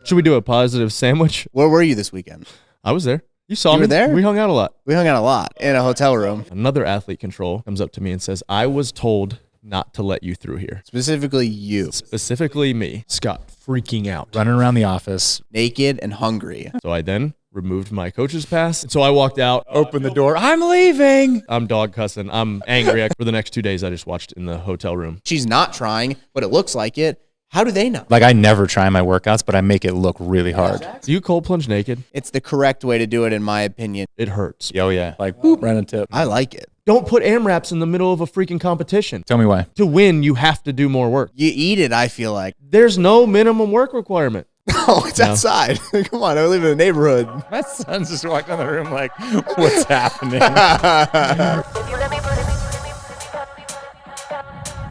Should we do a positive sandwich? Where were you this weekend? I was there. You saw me. You were there? We hung out a lot. We hung out a lot in a hotel room. Another athlete control comes up to me and says, I was told not to let you through here. Specifically you. Specifically me. Scott freaking out. Running around the office. Naked and hungry. So I then removed my coach's pass. So I walked out. Open the door. I'm leaving. I'm dog cussing. I'm angry. For the next 2 days, I just watched in the hotel room. She's not trying, but it looks like it. How do they know? Like, I never try my workouts, but I make it look really hard. Do you cold plunge naked? It's the correct way to do it, in my opinion. It hurts. Oh, yeah. Like, boop, right on the tip. I like it. Don't put AMRAPs in the middle of a freaking competition. Tell me why. To win, you have to do more work. You eat it, I feel like. There's no minimum work requirement. No, it's outside. Come on, I live in a neighborhood. My son's just walked down the room like, what's happening?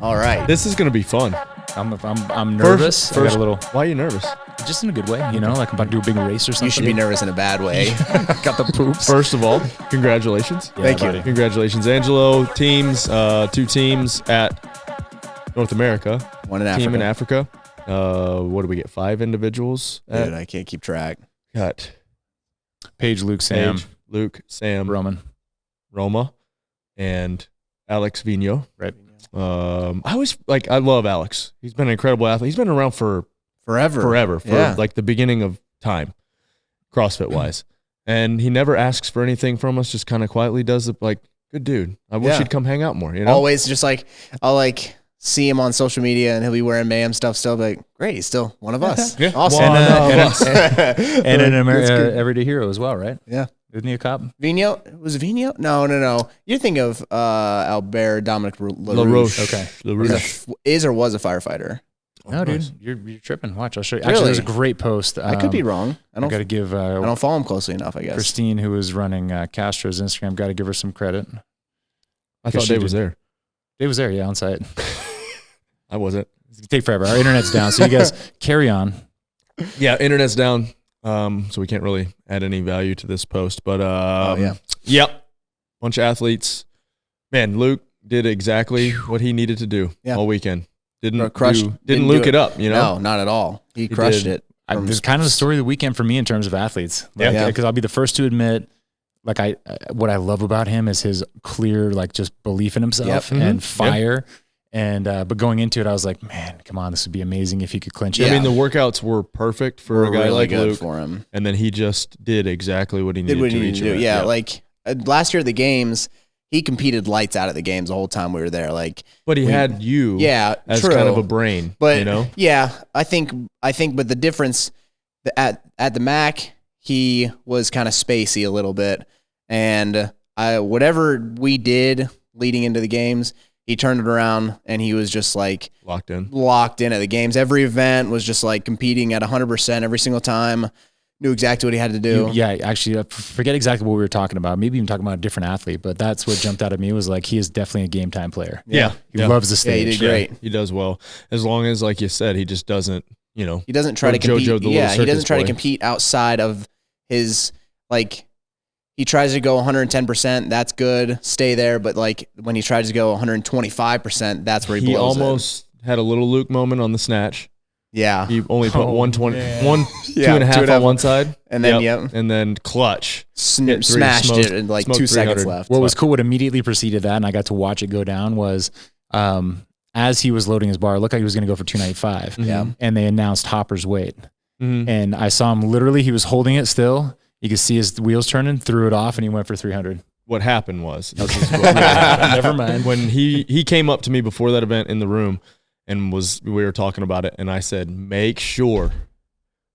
All right. This is going to be fun. I'm nervous. I got a little. Why are you nervous? Just in a good way, you know, like I'm about to do a big race or something. You should be nervous in a bad way. Got the poops. First of all, congratulations. Yeah, Thank you. buddy. Congratulations, Angelo. Teams, 2 teams at North America. One in Africa. Team in Africa. What do we get? 5 individuals? Dude, I can't keep track. Got Paige, Luke, Sam, Paige, Luke, Sam, Roman, Roma, and Alex Vigno. right? I love Alex. He's been an incredible athlete. He's been around for Forever. like the beginning of time, CrossFit wise. And he never asks for anything from us, just kind of quietly does it. Like, good dude. I wish he'd come hang out more, you know? Always just like, I'll see him on social media and he'll be wearing Mayhem stuff still. Be like, great, he's still one of us. Yeah. Awesome. And an everyday hero as well, right? Yeah. Isn't he a cop? Vigno? Was it Vigno? No. You're thinking of Albert Dominic LaRouche. Okay. LaRouche. Is or was a firefighter. No, nice. dude, you're tripping. Watch, I'll show you. Really? Actually, there's a great post. I could be wrong. I got to give don't follow him closely enough, I guess. Christine, who was running Castro's Instagram, got to give her some credit. I thought Dave was there. Dave was there, yeah, on site. I wasn't. It's take forever. Our internet's down, so you guys carry on. Yeah, internet's down, so we can't really add any value to this post. But yep, bunch of athletes. Man, Luke did exactly what he needed to do all weekend. Didn't Luke it up, you know? No, not at all. He crushed it. This is kind of the story of the weekend for me in terms of athletes. Because I'll be the first to admit, like what I love about him is his clear, like just belief in himself and fire. And but going into it, I was like, man, come on, this would be amazing if he could clinch it. I mean, the workouts were perfect for a guy really like good Luke, for him. And then he just did exactly what he needed to do. Yeah, like last year at the games, he competed lights out at the games the whole time we were there. But he had you as true. kind of a brain, but you know? Yeah, I think, but the difference at the MAC, he was kind of spacey a little bit. And whatever we did leading into the games, he turned it around and he was just like locked in at the games. Every event was just like competing at 100% every single time. Knew exactly what he had to do. Actually, I forget exactly what we were talking about. Maybe even talking about a different athlete, but that's what jumped out at me was like, he is definitely a game time player. Yeah. He loves the stage. Yeah, he did great. He does well. As long as, like you said, he just doesn't, you know. He doesn't try to compete. He doesn't try to compete outside of his, like, he tries to go 110%. That's good. Stay there. But like when he tries to go 125%, that's where he blows He almost had a little Luke moment on the snatch. Yeah. He only put 120, Yeah. 2.5 on one side. And then, And then clutch. Smashed it in like 2 seconds left. What was cool, what immediately preceded that, and I got to watch it go down, was as he was loading his bar, it looked like he was going to go for 295. Yeah. And they announced Hopper's weight. Mm-hmm. And I saw him literally, he was holding it still. You could see his wheels turning, threw it off, and he went for 300. What happened was, Never mind. When he came up to me before that event in the room, and we were talking about it, and I said, make sure,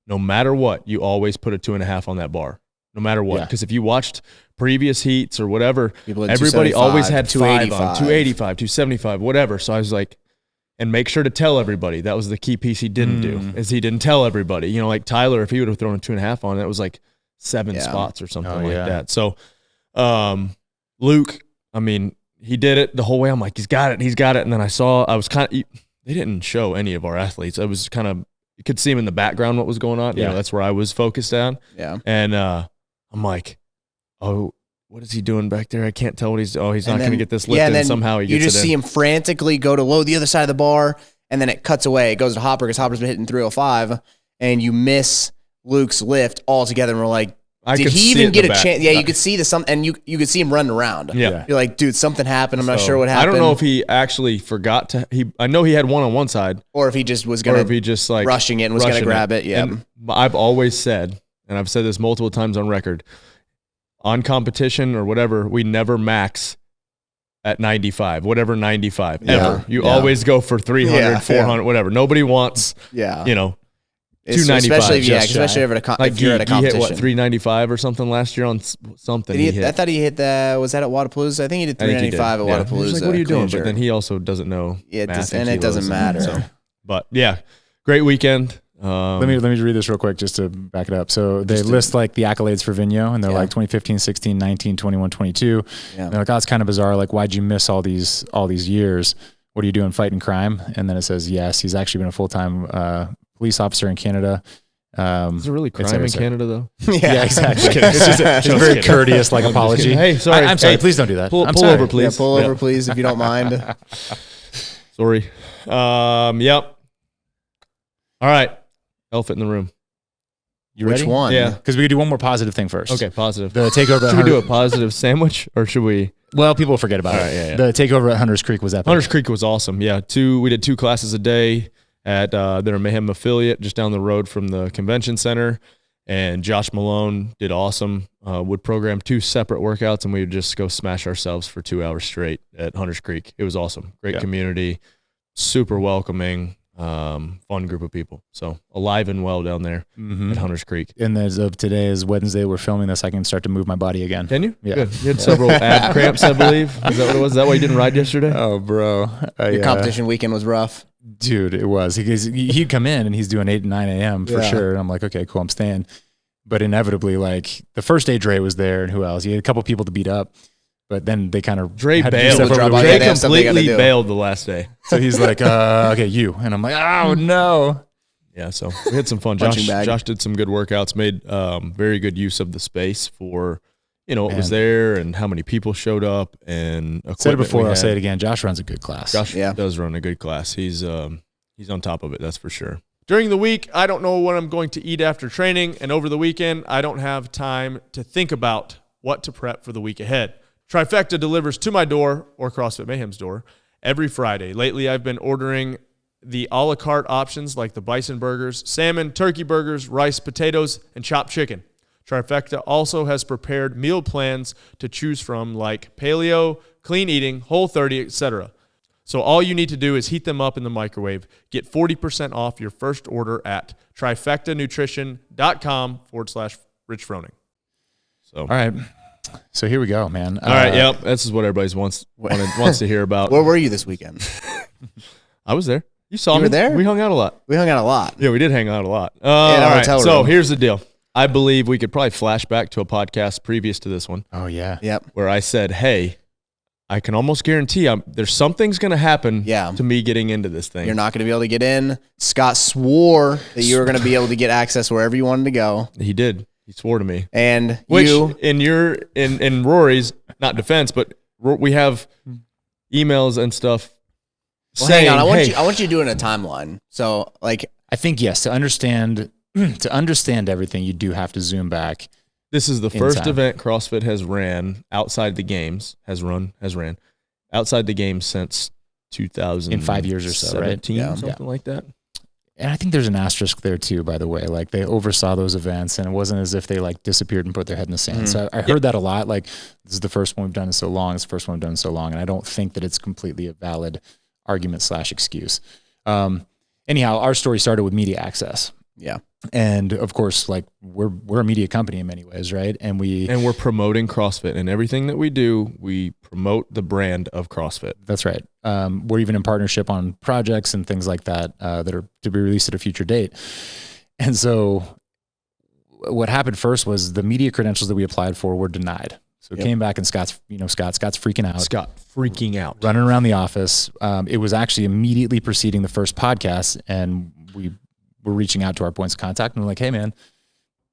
no matter what, you always put a 2.5 on that bar, no matter what. Because if you watched previous heats or whatever, everybody always had 5 on, 285, 275, whatever. So I was like, and make sure to tell everybody. That was the key piece he didn't do, is he didn't tell everybody. You know, like Tyler, if he would have thrown a 2.5 on, that was like 7 spots or something like that. So Luke, I mean, he did it the whole way. I'm like, he's got it. And then I was kind of, they didn't show any of our athletes. I was kind of, you could see him in the background what was going on. You know, that's where I was focused on. Yeah. And I'm like, oh, what is he doing back there? I can't tell what he's not going to get this lifted. And somehow he gets it in. You just see him frantically go to load the other side of the bar, and then it cuts away. It goes to Hopper because Hopper's been hitting 305. and you miss Luke's lift altogether, and we're like, did he even get a chance? Yeah, you could see and you could see him running around. Yeah. You're like, dude, something happened. I'm not sure what happened. I don't know if he actually forgot to. I know he had one on one side, or if he just was gonna, or if he just like rushing it and was gonna grab it. Yeah. And I've always said, and I've said this multiple times on record, on competition or whatever, we never max at 95, whatever 95 ever. You always go for 300, 400, whatever. Nobody wants, 295. Especially if you're at a competition. He hit what, 395 or something last year on something. I thought he hit that. Was that at Wadapalooza? I think he did 395 at Wadapalooza. He's like, what are you doing? But then he also doesn't know. Yeah, it doesn't matter. So, but yeah, great weekend. Let me read this real quick just to back it up. So they list like the accolades for Vigno, and they're like 2015, 16, 19, 21, 22. Yeah. And they're like, oh, it's kind of bizarre. Like, why'd you miss all these years? What are you doing fighting crime? And then it says, yes, he's actually been a full-time police officer in Canada. Is it really crime in Canada though? Yeah, exactly. It's just a very courteous like apology. Hey, sorry. I'm sorry. Please don't do that. Pull over, please. Yeah, pull over, please, if you don't mind. Sorry. Yep. All right. Elephant in the room. You ready? Which one? Yeah. Because we could do one more positive thing first. Okay, positive. The takeover. Should we do a positive sandwich or should we? Well, people will forget about it. Right, yeah. The takeover at Hunters Creek was epic. Hunters Creek was awesome. Yeah, we did 2 classes a day at their Mayhem affiliate just down the road from the convention center. And Josh Malone did awesome. Would program 2 separate workouts, and we would just go smash ourselves for 2 hours straight at Hunters Creek. It was awesome. Great community, super welcoming. Fun group of people. So alive and well down there at Hunters Creek. And as of today is Wednesday, we're filming this. I can start to move my body again. Can you? Yeah. Good. You had several ab cramps, I believe. Is that what it was? Is that why you didn't ride yesterday? Oh, bro. Your competition weekend was rough. Dude, it was. He'd come in and he's doing 8 and 9 a.m. for sure. And I'm like, okay, cool, I'm staying. But inevitably, like the first day Dre was there, and who else? He had a couple people to beat up. But then they kind of Dre bailed. Dre completely bailed the last day. So he's like, okay, you. And I'm like, oh, no. Yeah, so we had some fun. Josh did some good workouts, made very good use of the space for, what was there and how many people showed up. And said it before, I'll say it again. Josh runs a good class. Josh does run a good class. He's on top of it, that's for sure. During the week, I don't know what I'm going to eat after training. And over the weekend, I don't have time to think about what to prep for the week ahead. Trifecta delivers to my door, or CrossFit Mayhem's door, every Friday. Lately, I've been ordering the a la carte options like the bison burgers, salmon, turkey burgers, rice, potatoes, and chopped chicken. Trifecta also has prepared meal plans to choose from like paleo, clean eating, Whole30, etc. So all you need to do is heat them up in the microwave. Get 40% off your first order at trifectanutrition.com/Rich Froning. So, all right. So here we go, man. All right, yep. This is what everybody wants to hear about. Where were you this weekend? I was there. You saw me. You were there? We hung out a lot. Yeah, we did hang out a lot. All right, so here's the deal. I believe we could probably flash back to a podcast previous to this one. Oh, yeah. Yep. Where I said, hey, I can almost guarantee there's something's going to happen to me getting into this thing. You're not going to be able to get in. Scott swore that you were going to be able to get access wherever you wanted to go. He did. He swore to me. And which in Rory's, not defense, but we have emails and stuff saying, hang on, I want you to do it in a timeline. So like, I think, yes, to understand everything, you do have to zoom back. This is the first event CrossFit has ran outside the games, has ran outside the games since 2000. In 5 years or so, right? Something like that. And I think there's an asterisk there too, by the way. Like they oversaw those events, and it wasn't as if they like disappeared and put their head in the sand. So I heard that a lot. Like, this is the first one we've done in so long. It's the first one we've done in so long. And I don't think that it's completely a valid argument / excuse. Anyhow, our story started with media access. Yeah. And of course, like we're a media company in many ways, right? And we're promoting CrossFit, and everything that we do, we promote the brand of CrossFit. That's right. We're even in partnership on projects and things like that that are to be released at a future date. And so what happened first was the media credentials that we applied for were denied. So it came back, and Scott's freaking out. Scott freaking out. Running around the office. It was actually immediately preceding the first podcast, and we were reaching out to our points of contact, and we're like, hey man,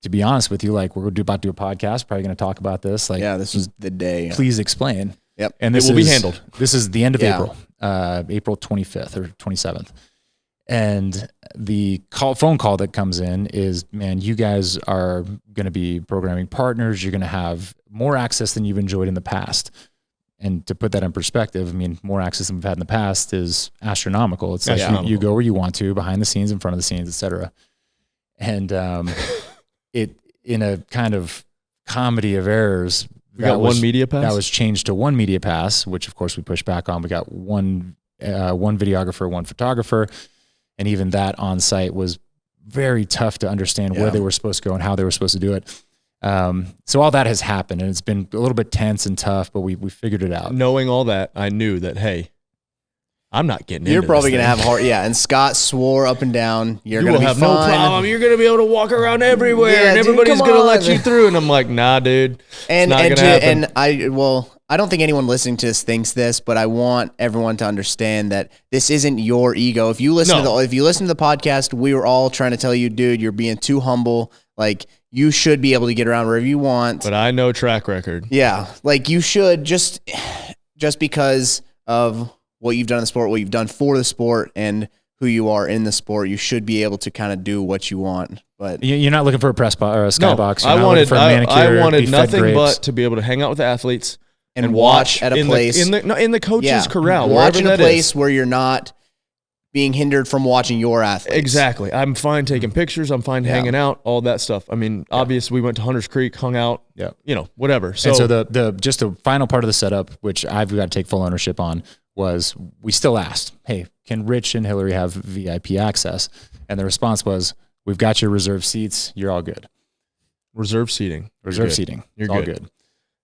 to be honest with you, like we're about to do a podcast, probably going to talk about this. Like, this was the day. Please explain. Yep. And this will be handled. This is the end of April, April 25th or 27th. And the phone call that comes in is, man, you guys are going to be programming partners. You're going to have more access than you've enjoyed in the past. And to put that in perspective, I mean, more access than we've had in the past is astronomical. It's like you go where you want to, behind the scenes, in front of the scenes, et cetera. And it, in a kind of comedy of errors, we got one media pass? That was changed to one media pass, which of course we pushed back on. We got one videographer, one photographer. And even that on site was very tough to understand where they were supposed to go and how they were supposed to do it. So all that has happened, and it's been a little bit tense and tough, but we figured it out. Knowing all that, I knew that, hey, I'm not getting You're probably going to have hard. Yeah. And Scott swore up and down, you're going to have no problem. You're going to be able to walk around everywhere and everybody's going to let you through. And I'm like, nah, dude. And I don't think anyone listening to this thinks this, but I want everyone to understand that this isn't your ego. If you listen to the podcast, we were all trying to tell you, dude, you're being too humble. Like, you should be able to get around wherever you want. But I know track record. Yeah. Like, you should just because of what you've done in the sport, what you've done for the sport, and who you are in the sport, you should be able to kind of do what you want. But you're not looking for a press box or a skybox. No, I wanted nothing but to be able to hang out with the athletes and watch at a place in the coaches corral. Watch in a place where you're not being hindered from watching your athletes. Exactly. I'm fine taking pictures. I'm fine hanging out, all that stuff. I mean, obviously we went to Hunters Creek, hung out, whatever. So, and so the final part of the setup, which I've got to take full ownership on, was we still asked, hey, can Rich and Hillary have VIP access? And the response was, we've got your reserved seats. You're all good. Reserve seating. You're all good.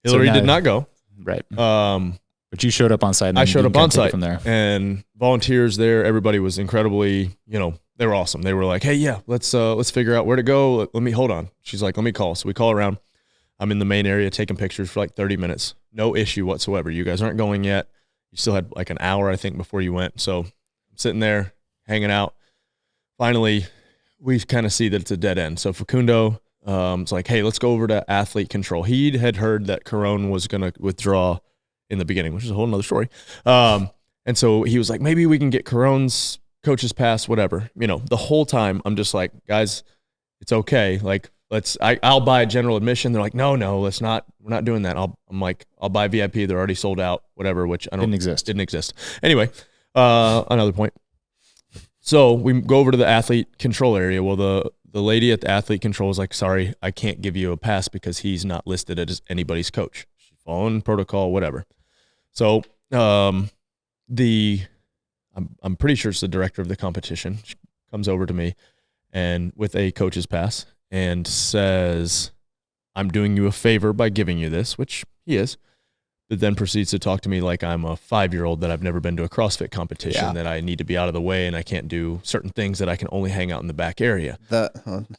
Hillary did not go. Right. But you showed up on site. And I showed up on site from there, and volunteers there. Everybody was incredibly, they were awesome. They were like, hey, yeah, let's figure out where to go. Let me hold on. She's like, let me call. So we call around. I'm in the main area taking pictures for like 30 minutes. No issue whatsoever. You guys aren't going yet. You still had like an hour, I think, before you went. So I'm sitting there hanging out. Finally, we kind of see that it's a dead end. So Facundo, it's like, hey, let's go over to athlete control. He had heard that Corone was going to withdraw in the beginning, which is a whole nother story. And so he was like, maybe we can get Corone's coach's pass, whatever. The whole time I'm just like, guys, it's okay. Like, I'll buy general admission. They're like, no, let's not. We're not doing that. I'm like, I'll buy VIP. They're already sold out, whatever, which didn't exist. Anyway, another point. So we go over to the athlete control area. Well, the lady at the athlete control is like, sorry, I can't give you a pass because he's not listed as anybody's coach. She's following protocol, whatever. So I'm pretty sure it's the director of the competition. She comes over to me and with a coach's pass and says, I'm doing you a favor by giving you this, which he is, but then proceeds to talk to me like I'm a 5-year-old that I've never been to a CrossFit competition, that I need to be out of the way and I can't do certain things, that I can only hang out in the back area.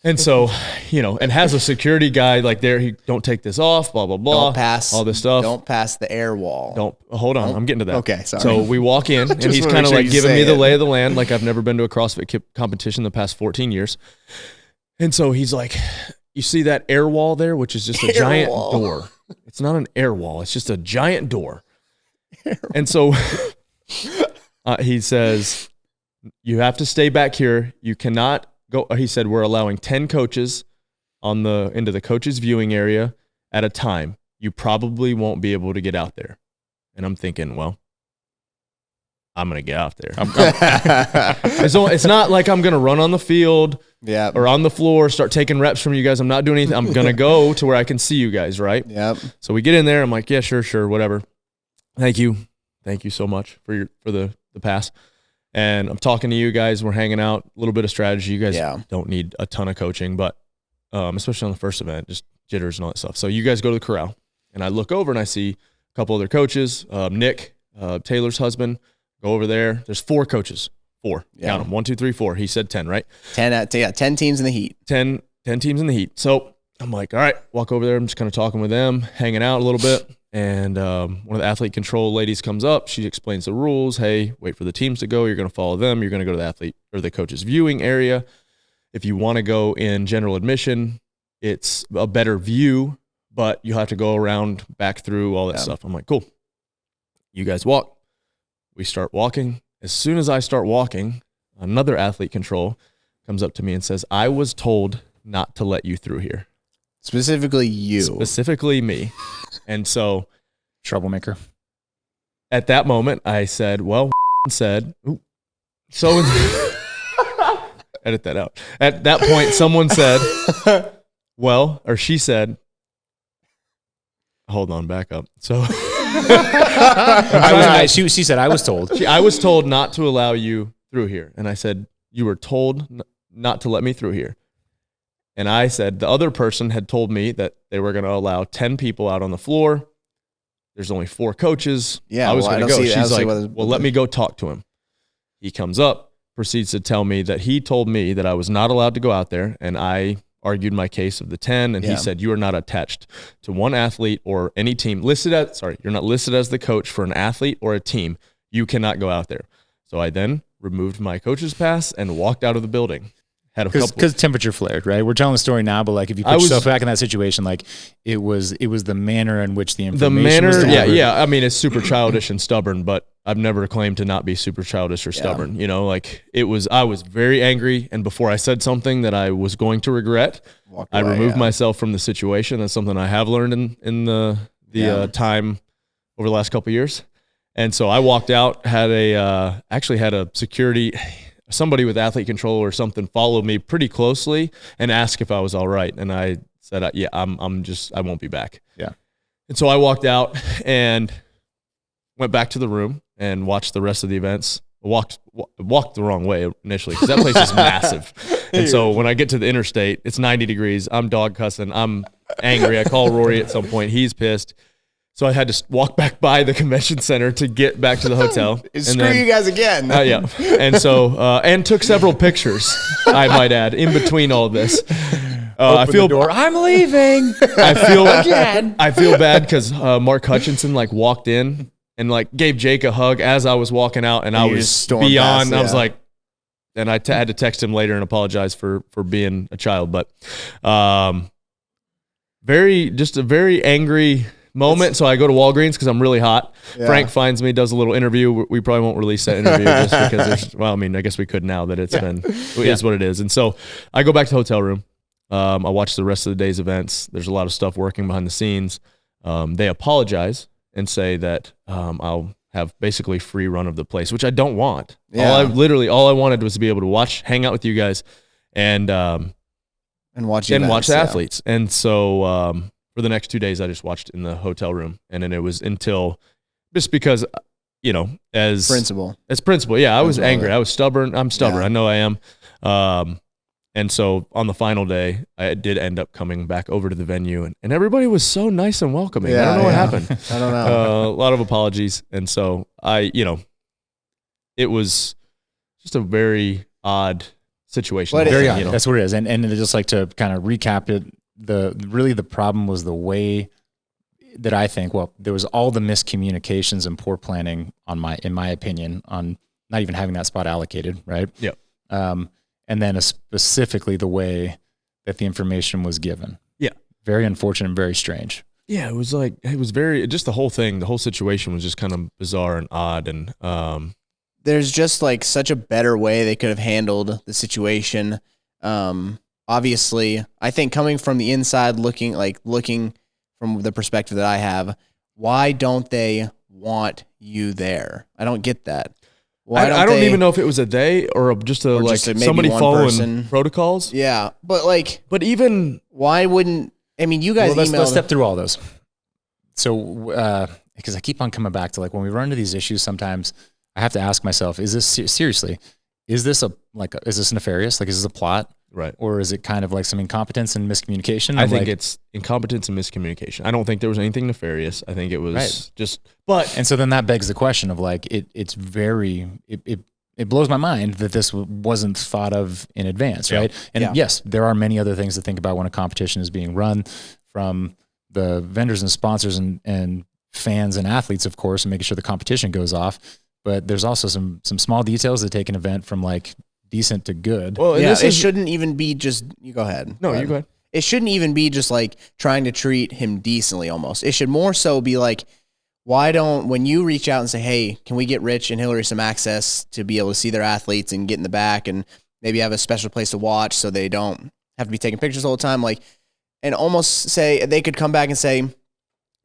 And so, and has a security guy like there, he don't take this off, blah, blah, blah. Don't pass all this stuff. Don't pass the air wall. Hold on. I'm getting to that. Okay, sorry. So we walk in and he's kind of like giving me the lay of the land. Like I've never been to a CrossFit competition in the past 14 years. And so he's like, you see that air wall there, which is just a giant door. It's not an air wall. It's just a giant door. And so he says, you have to stay back here. You cannot go. He said, we're allowing 10 coaches into the coaches viewing area at a time. You probably won't be able to get out there. And I'm thinking, well, I'm going to get out there. It's not like I'm going to run on the field or on the floor, start taking reps from you guys. I'm not doing anything. I'm going to go to where I can see you guys, right? Yep. So we get in there. I'm like, yeah, sure, whatever. Thank you. Thank you so much for the pass. And I'm talking to you guys. We're hanging out, a little bit of strategy. You guys don't need a ton of coaching, but especially on the first event, just jitters and all that stuff. So you guys go to the corral, and I look over and I see a couple other coaches, Nick, Taylor's husband. Go over there. There's 4 coaches. 4. Yeah. Count them. 1, 2, 3, 4. He said 10, right? 10 teams in the heat. 10 teams in the heat. So I'm like, all right, walk over there. I'm just kind of talking with them, hanging out a little bit. And one of the athlete control ladies comes up. She explains the rules. Hey, wait for the teams to go. You're going to follow them. You're going to go to the athlete or the coach's viewing area. If you want to go in general admission, it's a better view, but you have to go around, back through all that stuff. I'm like, cool. You guys walk. We start walking. As soon as I start walking, another athlete control comes up to me and says, I was told not to let you through here. Specifically you. Specifically me. And so. Troublemaker. At that moment, I said, well, said, so edit that out. At that point, someone said, well, or she said, hold on, back up. So she said, I was told. I was told not to allow you through here. And I said, you were told not to let me through here. And I said, the other person had told me that they were going to allow 10 people out on the floor. There's only 4 coaches. Yeah, I was going to go. She's like, well, let me me go talk to him. He comes up, proceeds to tell me that he told me that I was not allowed to go out there, and I argued my case of the 10, and he said, you are not attached to one athlete or any team you're not listed as the coach for an athlete or a team. You cannot go out there. So I then removed my coach's pass and walked out of the building. Because temperature flared, right? We're telling the story now, but like if you put yourself back in that situation, like it was the manner in which the information was delivered. Yeah. I mean, it's super childish and stubborn, but I've never claimed to not be super childish or stubborn. You know, like I was very angry, and before I said something that I was going to regret, I removed myself from the situation. That's something I have learned in the time over the last couple of years. And so I walked out, had a security. Somebody with athlete control or something followed me pretty closely and asked if I was all right. And I said, I won't be back. Yeah. And so I walked out and went back to the room and watched the rest of the events. Walked the wrong way initially because that place is massive. And so when I get to the interstate, it's 90 degrees. I'm dog cussing. I'm angry. I call Rory at some point. He's pissed. So I had to walk back by the convention center to get back to the hotel. Screw you guys again. Yeah. And so, and took several pictures, I might add, in between all this. I feel the door. I'm leaving. I feel bad because Mark Hutchinson walked in and gave Jake a hug as I was walking out, and I was beyond. I was like, and I had to text him later and apologize for being a child, but just a very angry moment. So I go to Walgreens because I'm really hot. Yeah. Frank finds me, does a little interview. We probably won't release that interview just because I guess we could now that it is what it is. And so I go back to the hotel room. I watch the rest of the day's events. There's a lot of stuff working behind the scenes. They apologize and say that I'll have basically free run of the place, which I don't want. Yeah. All I wanted was to be able to hang out with you guys and watch the athletes. And so for the next 2 days, I just watched in the hotel room. And then it was until, just because, as principle. Yeah, I was angry. I was stubborn. I'm stubborn. Yeah. I know I am. And so on the final day, I did end up coming back over to the venue, and everybody was so nice and welcoming. Yeah, I don't know what happened. I don't know. A lot of apologies. And so it was just a very odd situation. Very odd. That's what it is. And just to kind of recap it, the problem was the way that I think, there was all the miscommunications and poor planning in my opinion, on not even having that spot allocated, right? Yeah. And then specifically the way that the information was given. Yeah. Very unfortunate and very strange. Yeah, it was just the whole thing, the whole situation was just kind of bizarre and odd. And there's just such a better way they could have handled the situation. Obviously, I think coming from the inside, looking from the perspective that I have, why don't they want you there? I don't get that. I don't even know if it was a they or just somebody following protocols. Yeah, but even why wouldn't you guys? Let's step through all those. So because I keep on coming back to when we run into these issues, sometimes I have to ask myself: is this seriously? Is this is this nefarious? Is this a plot? Right. Or is it kind of some incompetence and miscommunication? I think it's incompetence and miscommunication. I don't think there was anything nefarious. I think it was and so then that begs the question of it blows my mind that this wasn't thought of in advance, right? And yes, there are many other things to think about when a competition is being run, from the vendors and sponsors and fans and athletes, of course, and making sure the competition goes off. But there's also some small details that take an event from decent to good. Well, it shouldn't even be just, you go ahead. No, you go ahead. It shouldn't even be just trying to treat him decently almost. It should more so be when you reach out and say, hey, can we get Rich and Hillary some access to be able to see their athletes and get in the back and maybe have a special place to watch so they don't have to be taking pictures all the time? Like, and almost say they could come back and say,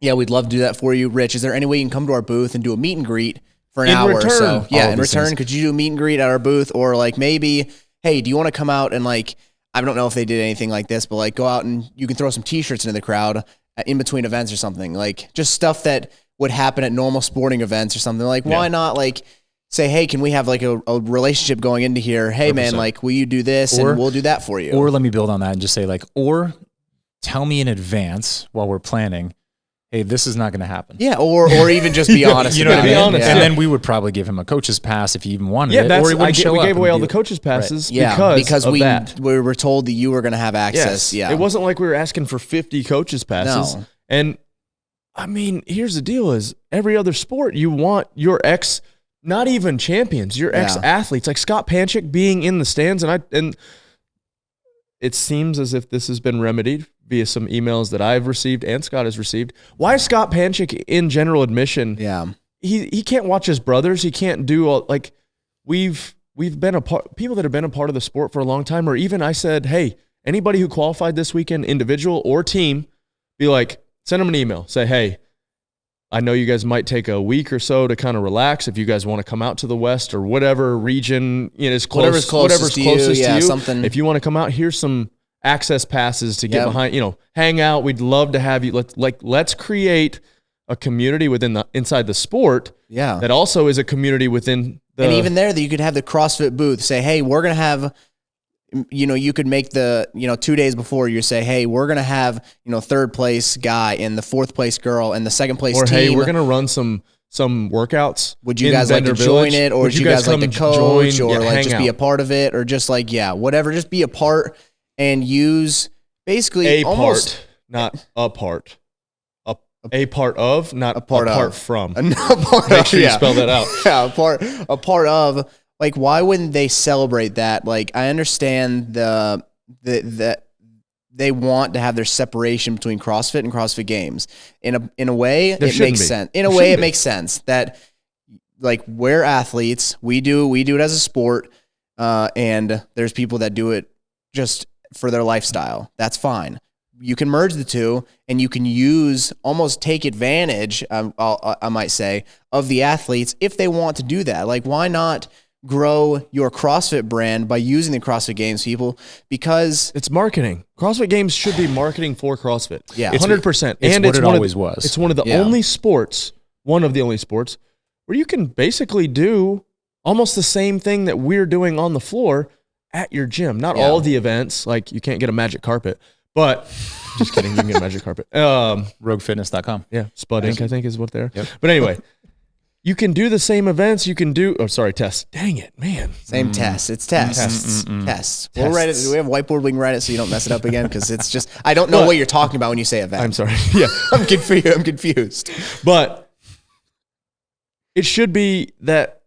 yeah, we'd love to do that for you. Rich, is there any way you can come to our booth and do a meet and greet for an hour or so? Yeah, in return, could you do a meet and greet at our booth? Or like maybe, hey, do you want to come out and like, I don't know if they did anything like this, but like go out and you can throw some t-shirts into the crowd in between events or something. Like just stuff that would happen at normal sporting events or something. Like why not like say, hey, can we have like a relationship going into here? Hey 100%. Man, like will you do this and we'll do that for you? Or let me build on that and just say like, or tell me in advance while we're planning, hey, this is not going to happen. Yeah, or even just be honest. You know what I mean? Honest. Yeah. And then we would probably give him a coach's pass if he even wanted it. Or he wouldn't show we up gave away all the coach's passes because of that. We were told that you were going to have access. Yes. Yeah, it wasn't like we were asking for 50 coaches passes. No. And I mean, here's the deal: is every other sport you want your ex, not even champions, your ex athletes, like Scott Panchik being in the stands, and it seems as if this has been remedied via some emails that I've received and Scott has received. Why is Scott Panchik in general admission? Yeah. He can't watch his brothers. He can't do all, like we've been a part, people that have been a part of the sport for a long time, or even I said, hey, anybody who qualified this weekend, individual or team, be like, send them an email. Say, hey, I know you guys might take a week or so to kind of relax. If you guys want to come out to the West or whatever region, is close, whatever's closest to you. Something. If you want to come out, here's some access passes to get behind, hang out. We'd love to have you. Let's create a community inside the sport. Yeah. That also is a community within the. And even there that you could have the CrossFit booth say, hey, we're going to have, you could make the, 2 days before you say, hey, we're going to have, third place guy and the fourth place girl and the second place or, team. Hey, we're going to run some workouts. Would you guys like to join it? Or would you guys like to coach or like just be a part of it or just like, whatever, just be a part and use basically almost not a part. A part of, not a part from. Make sure you spell that out. Yeah, a part of. Like, why wouldn't they celebrate that? Like, I understand the they want to have their separation between CrossFit and CrossFit Games. In a way, it makes sense. In a way, it makes sense that like we're athletes, we do it as a sport, and there's people that do it just for their lifestyle. That's fine. You can merge the two, and you can almost take advantage, I might say, of the athletes if they want to do that. Like, why not grow your CrossFit brand by using the CrossFit Games people? Because it's marketing. CrossFit Games should be marketing for CrossFit. Yeah, 100%. And it's what it always was. It's one of the only sports, where you can basically do almost the same thing that we're doing on the floor at your gym. Not all of the events, like you can't get a magic carpet. But just kidding, you can get a magic carpet. RogueFitness.com. Yeah, Spud Inc. I think is what they're. Yep. But anyway, you can do the same events. You can do. Oh, sorry, tests. Dang it, man. Same tests. It's tests. Tests. We'll write it. Do we have a whiteboard we can write it so you don't mess it up again? Because it's just I don't know what you're talking about when you say event. I'm sorry. Yeah, I'm confused. But it should be that.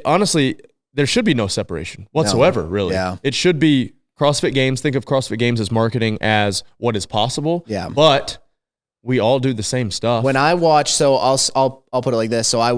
Honestly, there should be no separation whatsoever. Really. Yeah. It should be. CrossFit Games, think of CrossFit Games as marketing as what is possible. Yeah. But we all do the same stuff. When I watch, so I'll put it like this. So I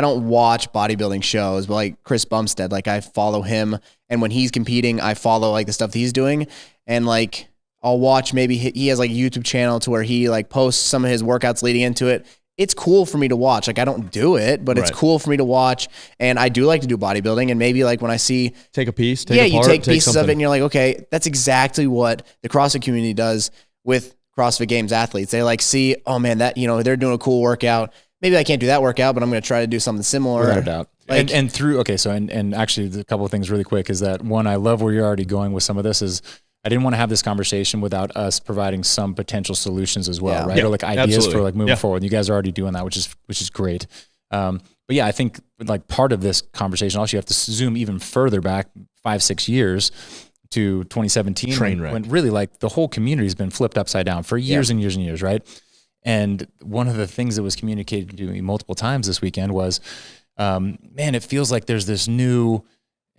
don't watch bodybuilding shows, but like Chris Bumstead, like I follow him. And when he's competing, I follow like the stuff that he's doing. And like, I'll watch, maybe he has like a YouTube channel to where he like posts some of his workouts leading into it. It's cool for me to watch. Like I don't do it, but it's cool for me to watch. And I do like to do bodybuilding. And maybe like when I see take a piece, you take pieces of it and you're like, okay, that's exactly what the CrossFit community does with CrossFit Games athletes. They like see, oh man, that, they're doing a cool workout. Maybe I can't do that workout, but I'm going to try to do something similar. Without a doubt. Like, and through, okay. So, and actually a couple of things really quick is that one, I love where you're already going with some of this is, I didn't want to have this conversation without us providing some potential solutions as well, right? Yeah, or like ideas for like moving forward. You guys are already doing that, which is great. But yeah, I think like part of this conversation, also you have to zoom even further back 5-6 years to 2017, when really like the whole community has been flipped upside down for years and years and years, right? And one of the things that was communicated to me multiple times this weekend was, man, it feels like there's this new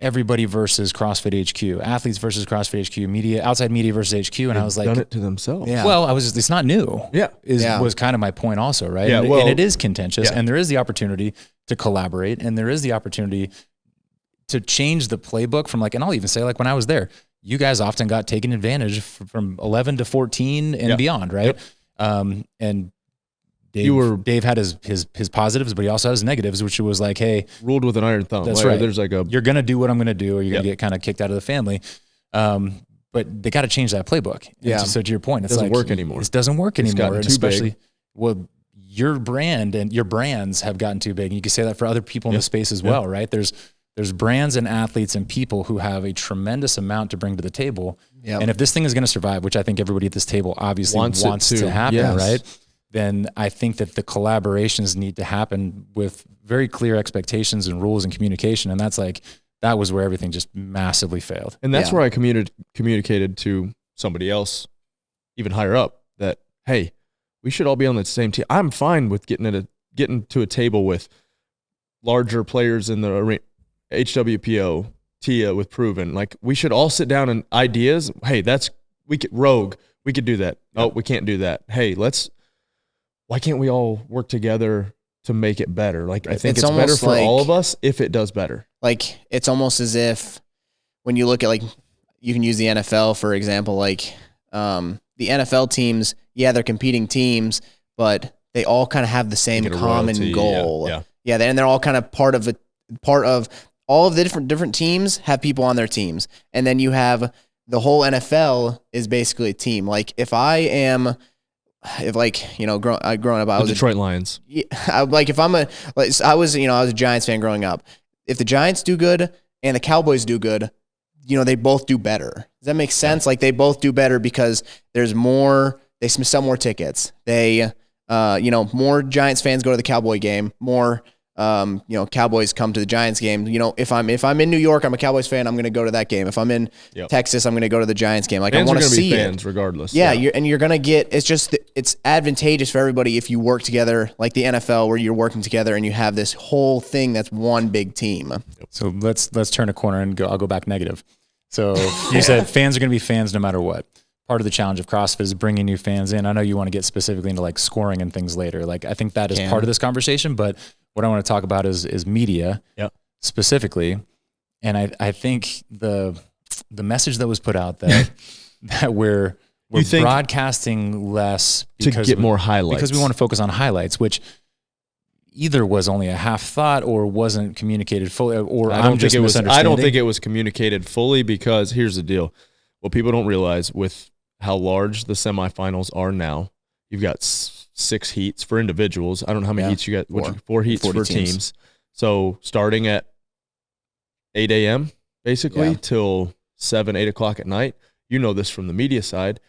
everybody versus CrossFit HQ, athletes versus CrossFit HQ, media, outside media versus HQ. And I was like, done it to themselves. Yeah. Well, it's not new. Was kind of my point also, right? Yeah, and it is contentious, and there is the opportunity to collaborate, and there is the opportunity to change the playbook from and I'll even say when I was there, you guys often got taken advantage from 11 to 14 and beyond, right? Yep. And Dave had his positives, but he also has negatives, which was hey, ruled with an iron thumb. That's right. There's you're going to do what I'm going to do, or you're going to get kind of kicked out of the family. But they got to change that playbook. Yeah. So to your point, it doesn't work anymore. It doesn't work anymore. And especially, big. Your brand and your brands have gotten too big. And you can say that for other people in the space as well, right? There's brands and athletes and people who have a tremendous amount to bring to the table. Yep. And if this thing is going to survive, which I think everybody at this table obviously wants to happen, right? Then I think that the collaborations need to happen with very clear expectations and rules and communication. And that's that was where everything just massively failed. And that's where I communicated to somebody else, even higher up, that, hey, we should all be on the same team. I'm fine with getting to a table with larger players in the arena, HWPO, TIA with Proven. We should all sit down and ideas. Hey, we could do that. Oh, we can't do that. Hey, why can't we all work together to make it better? I think it's better for all of us if it does better. It's almost as if when you look at you can use the NFL, for example, the NFL teams, they're competing teams, but they all kind of have the same common goal. And they're all kind of part of all of the different teams have people on their teams. And then you have the whole NFL is basically a team. Growing up, I was Detroit Lions. I was a Giants fan growing up. If the Giants do good and the Cowboys do good, they both do better. Does that make sense? They both do better because there's more, they sell more tickets. They, more Giants fans go to the Cowboy game, more, Cowboys come to the Giants game. If I'm in New York, I'm a Cowboys fan, I'm going to go to that game. If I'm in Texas, I'm going to go to the Giants game. I want to see fans regardless. You're going to get, it's advantageous for everybody if you work together like the NFL where you're working together and you have this whole thing that's one big team. So let's turn a corner and I'll go back negative. So you said fans are going to be fans no matter what. Part of the challenge of CrossFit is bringing new fans in. I know you want to get specifically into scoring and things later. I think that is part of this conversation, but what I want to talk about is media specifically. And I think the message that was put out that we're broadcasting less to get more highlights because we want to focus on highlights, which either was only a half thought or wasn't communicated fully, or I don't think it was communicated fully because here's the deal. What people don't realize with how large the semifinals are now, you've got 6 heats for individuals. I don't know how many heats you got. 4 heats for teams. So starting at 8 a.m. basically till 7, 8 o'clock at night. You know this from the media side.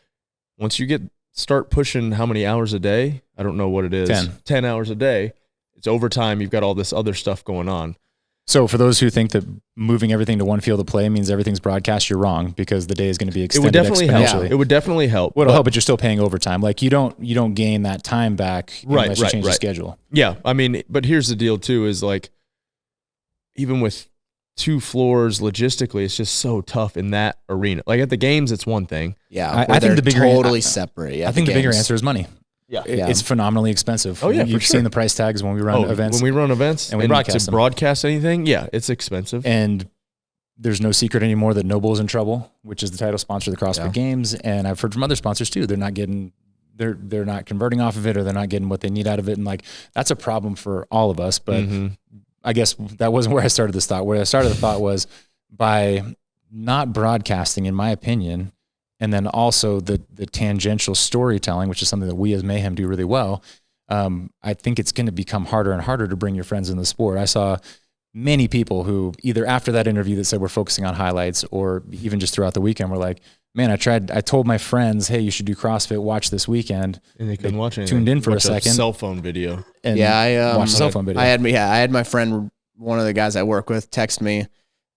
Once you start pushing how many hours a day, I don't know what it is. 10 hours a day. It's overtime. You've got all this other stuff going on. So for those who think that moving everything to one field of play means everything's broadcast, you're wrong because the day is going to be extended exponentially. It would definitely help. It'll help, but you're still paying overtime. You don't gain that time back unless you change the schedule. Yeah, but here's the deal too: is even with 2 floors logistically, it's just so tough in that arena. At the games, it's one thing. Yeah, I think the bigger separate. I think the bigger answer is money. Yeah. It's phenomenally expensive. Oh yeah, you've seen the price tags when we run events. When we run events and we broadcast anything, it's expensive. And there's no secret anymore that Noble's in trouble, which is the title sponsor of the CrossFit Games. And I've heard from other sponsors too. They're not converting off of it, or they're not getting what they need out of it. And that's a problem for all of us. But I guess that wasn't where I started this thought. Where I started the thought was by not broadcasting, in my opinion, and then also the tangential storytelling, which is something that we as Mayhem do really well. I think it's going to become harder and harder to bring your friends in the sport. I saw many people who either after that interview that said we're focusing on highlights, or even just throughout the weekend, were like, man, I told my friends, hey, you should do CrossFit, watch this weekend. And they couldn't watch anything. Tuned in for a second. Cell phone video. And watched a cell phone video. I had my friend, one of the guys I work with, text me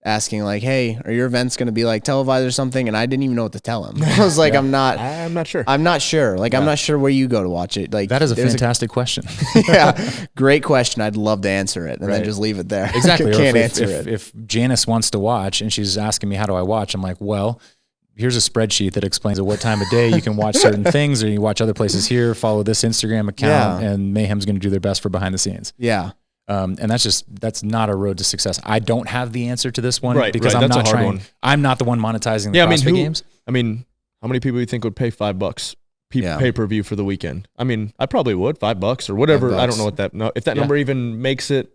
asking like, hey, are your events going to be like televised or something? And I didn't even know what to tell him. I was like, I'm not sure. I'm not sure. Like, I'm not sure where you go to watch it. Like, that is a fantastic question. Yeah. Great question. I'd love to answer it and then just leave it there. Exactly. Can't answer it. If Janice wants to watch and she's asking me, how do I watch? I'm like, well, here's a spreadsheet that explains at what time of day you can watch certain things, or you watch other places here, follow this Instagram account, and Mayhem's going to do their best for behind the scenes. Yeah. And that's not a road to success. I don't have the answer to this one because I'm that's not a hard trying. One. I'm not the one monetizing the CrossFit games. I mean, how many people do you think would pay $5 pay-per-view for the weekend? I mean, I probably would $5 or whatever. $5. I don't know if that number even makes it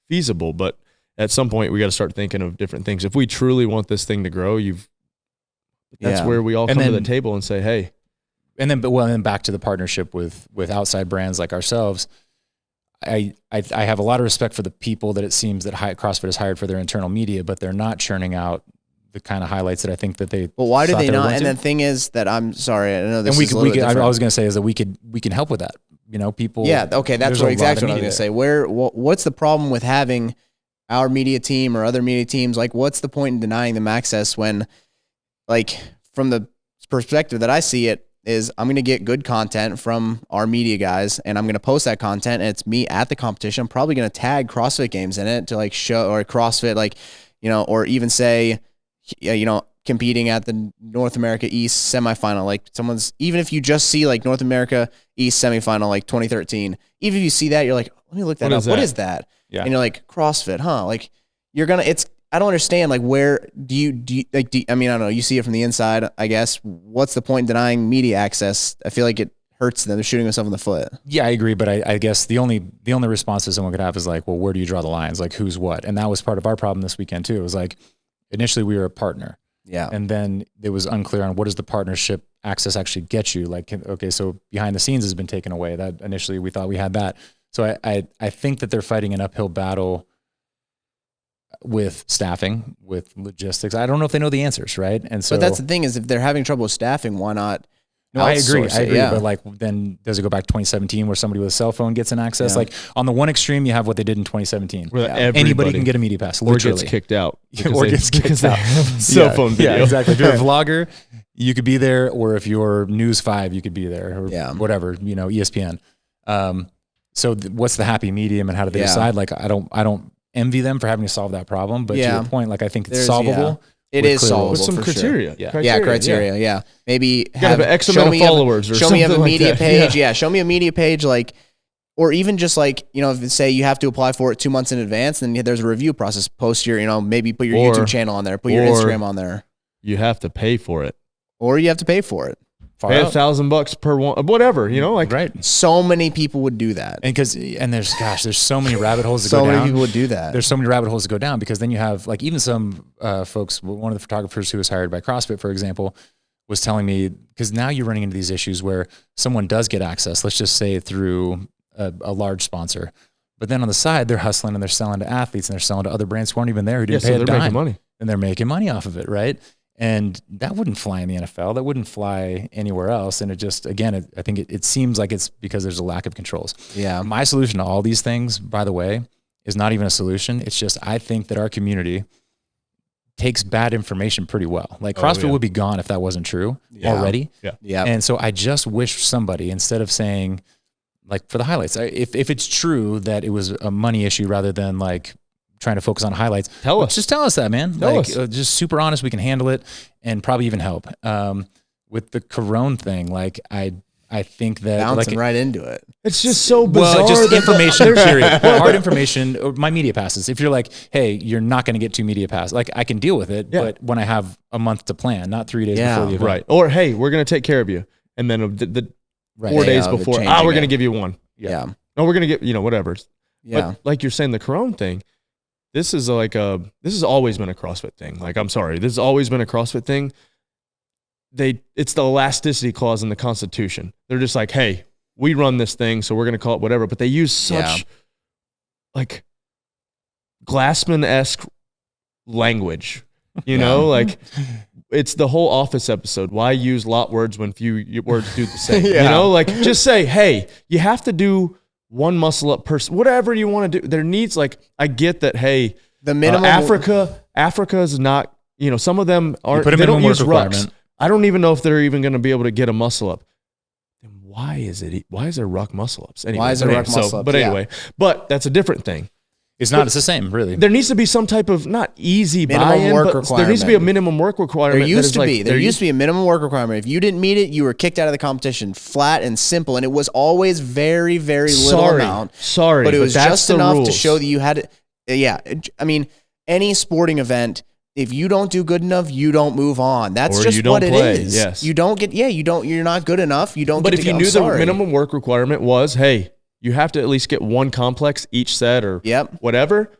feasible, but at some point we got to start thinking of different things. If we truly want this thing to grow, that's where we all come to the table and say, hey. And then back to the partnership with outside brands like ourselves. I have a lot of respect for the people that it seems that CrossFit has hired for their internal media, but they're not churning out the kind of highlights that I think that they. Well, why do they not? And the thing is that I'm sorry, I know this and is a little bit different. I was going to say is that we can help with that. You know, people. Yeah. Okay. That's exactly what I was going to say. What's the problem with having our media team or other media teams? Like, what's the point in denying them access when, like, from the perspective that I see it, is I'm going to get good content from our media guys and I'm going to post that content and it's me at the competition. I'm probably going to tag CrossFit games in it to like show, or CrossFit, like, you know, or even say, you know, competing at the North America East semifinal, like even if you just see like North America East semifinal, like 2013, even if you see that, you're like, let me look that up. What is that? Yeah. And you're like, CrossFit, huh? Like I don't understand. Like, where do you I mean, I don't know. You see it from the inside, I guess. What's the point in denying media access? I feel like it hurts them. They're shooting themselves in the foot. Yeah, I agree. But I guess the only response that someone could have is like, well, where do you draw the lines? Like, who's what? And that was part of our problem this weekend too. It was like, initially we were a partner. Yeah. And then it was unclear on what does the partnership access actually get you? Like, okay, so behind the scenes has been taken away. That initially we thought we had that. So I think that they're fighting an uphill battle with staffing, with logistics. I don't know if they know the answers, right? And so, but that's the thing is, if they're having trouble with staffing, why not? No, I agree. But like, then does it go back to 2017 where somebody with a cell phone gets an access? Like on the one extreme, you have what they did in 2017. Anybody can get a media pass, literally. Or gets kicked out. Because they have a cell phone video. Yeah, exactly. If you're a vlogger, you could be there, or if you're News 5, you could be there, or whatever, you know, ESPN. So what's the happy medium, and how do they decide? Like, I don't envy them for having to solve that problem, but to your point, like, I think it's solvable. It is solvable with some for criteria. Sure. Criteria. Yeah. Maybe have X amount of followers, or show me a media like page. Yeah, show me a media page, like, or even just like, you know, if say you have to apply for it 2 months in advance, then there's a review process. Post your, you know, maybe put your YouTube channel on there, put your Instagram on there. You have to pay for it, or you have to pay for it. Pay $1,000 per one, whatever, you know, like So many people would do that, and there's so many rabbit holes to go down. So many people would do that. There's so many rabbit holes to go down, because then you have like even some folks. One of the photographers who was hired by CrossFit, for example, was telling me, because now you're running into these issues where someone does get access, let's just say through a large sponsor, but then on the side they're hustling and they're selling to athletes and they're selling to other brands who aren't even there, who didn't pay a dime, making money, and they're making money off of it, right? And that wouldn't fly in the NFL. That wouldn't fly anywhere else. And it just, again, I think it seems like it's because there's a lack of controls. Yeah. My solution to all these things, by the way, is not even a solution. It's just, I think that our community takes bad information pretty well. Like CrossFit would be gone if that wasn't true already. Yeah. And so I just wish somebody, instead of saying, like, for the highlights, if it's true that it was a money issue rather than like trying to focus on highlights, just tell us that, man. Just super honest, we can handle it and probably even help. With the Corona thing, like I think that bouncing right into it. It's just so bizarre. Well, just information, period. Hard information, or my media passes. If you're like, hey, you're not going to get 2 media passes, like, I can deal with it, but when I have a month to plan, not 3 days before the event. Right. Or, hey, we're going to take care of you. And then the 4 days before, we're going to give you 1. Yeah. No, we're going to get, you know, whatever. Yeah. But like you're saying, the Corona thing, this has always been a CrossFit thing. Like, I'm sorry, this has always been a CrossFit thing. It's the elasticity clause in the Constitution. They're just like, hey, we run this thing, so we're going to call it whatever. But they use such like Glassman-esque language, you know, like it's the whole Office episode. Why use lot words when few words do the same? You know, like, just say, hey, you have to do one muscle up person, whatever you want to do. There needs, like, I get that, hey, The minimum Africa is not, some of them are, they don't use rucks. I don't even know if they're even going to be able to get a muscle up. Then why is there ruck muscle ups? Anyway, why is there ruck muscle ups? But anyway, but that's a different thing. It's not. It's the same, really. There needs to be some type of not easy buy-in, but there needs to be a minimum work requirement. There used to be a minimum work requirement. If you didn't meet it, you were kicked out of the competition, flat and simple. And it was always very, very little amount. But it was just enough to show that you had it. Yeah, I mean, any sporting event, if you don't do good enough, you don't move on. That's just what it is. Yes. You don't get. Yeah, you're not good enough. You don't. But get if you knew the minimum work requirement was, hey, you have to at least get one complex each set or whatever.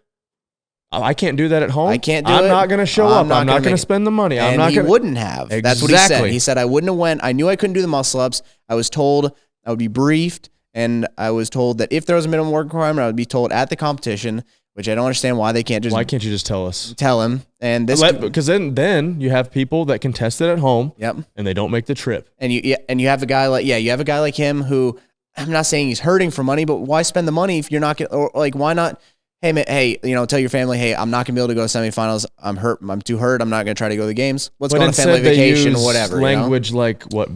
I can't do that at home. I can't do it. I'm not going to show up. I'm not going to spend the money. He wouldn't have. Exactly. That's what he said. He said, I wouldn't have went. I knew I couldn't do the muscle ups. I was told I would be briefed, and I was told that if there was a minimum work requirement, I would be told at the competition, which I don't understand why they can't just. Why can't you just tell us? Tell him. And this because then you have people that can test it at home. Yep. And they don't make the trip. And you have a guy like him who, I'm not saying he's hurting for money, but why spend the money if you're not going, or like why not? Hey, tell your family, hey, I'm not going to be able to go to semifinals. I'm hurt. I'm too hurt. I'm not going to try to go to the games. Let's go on a family vacation or whatever. Language like what?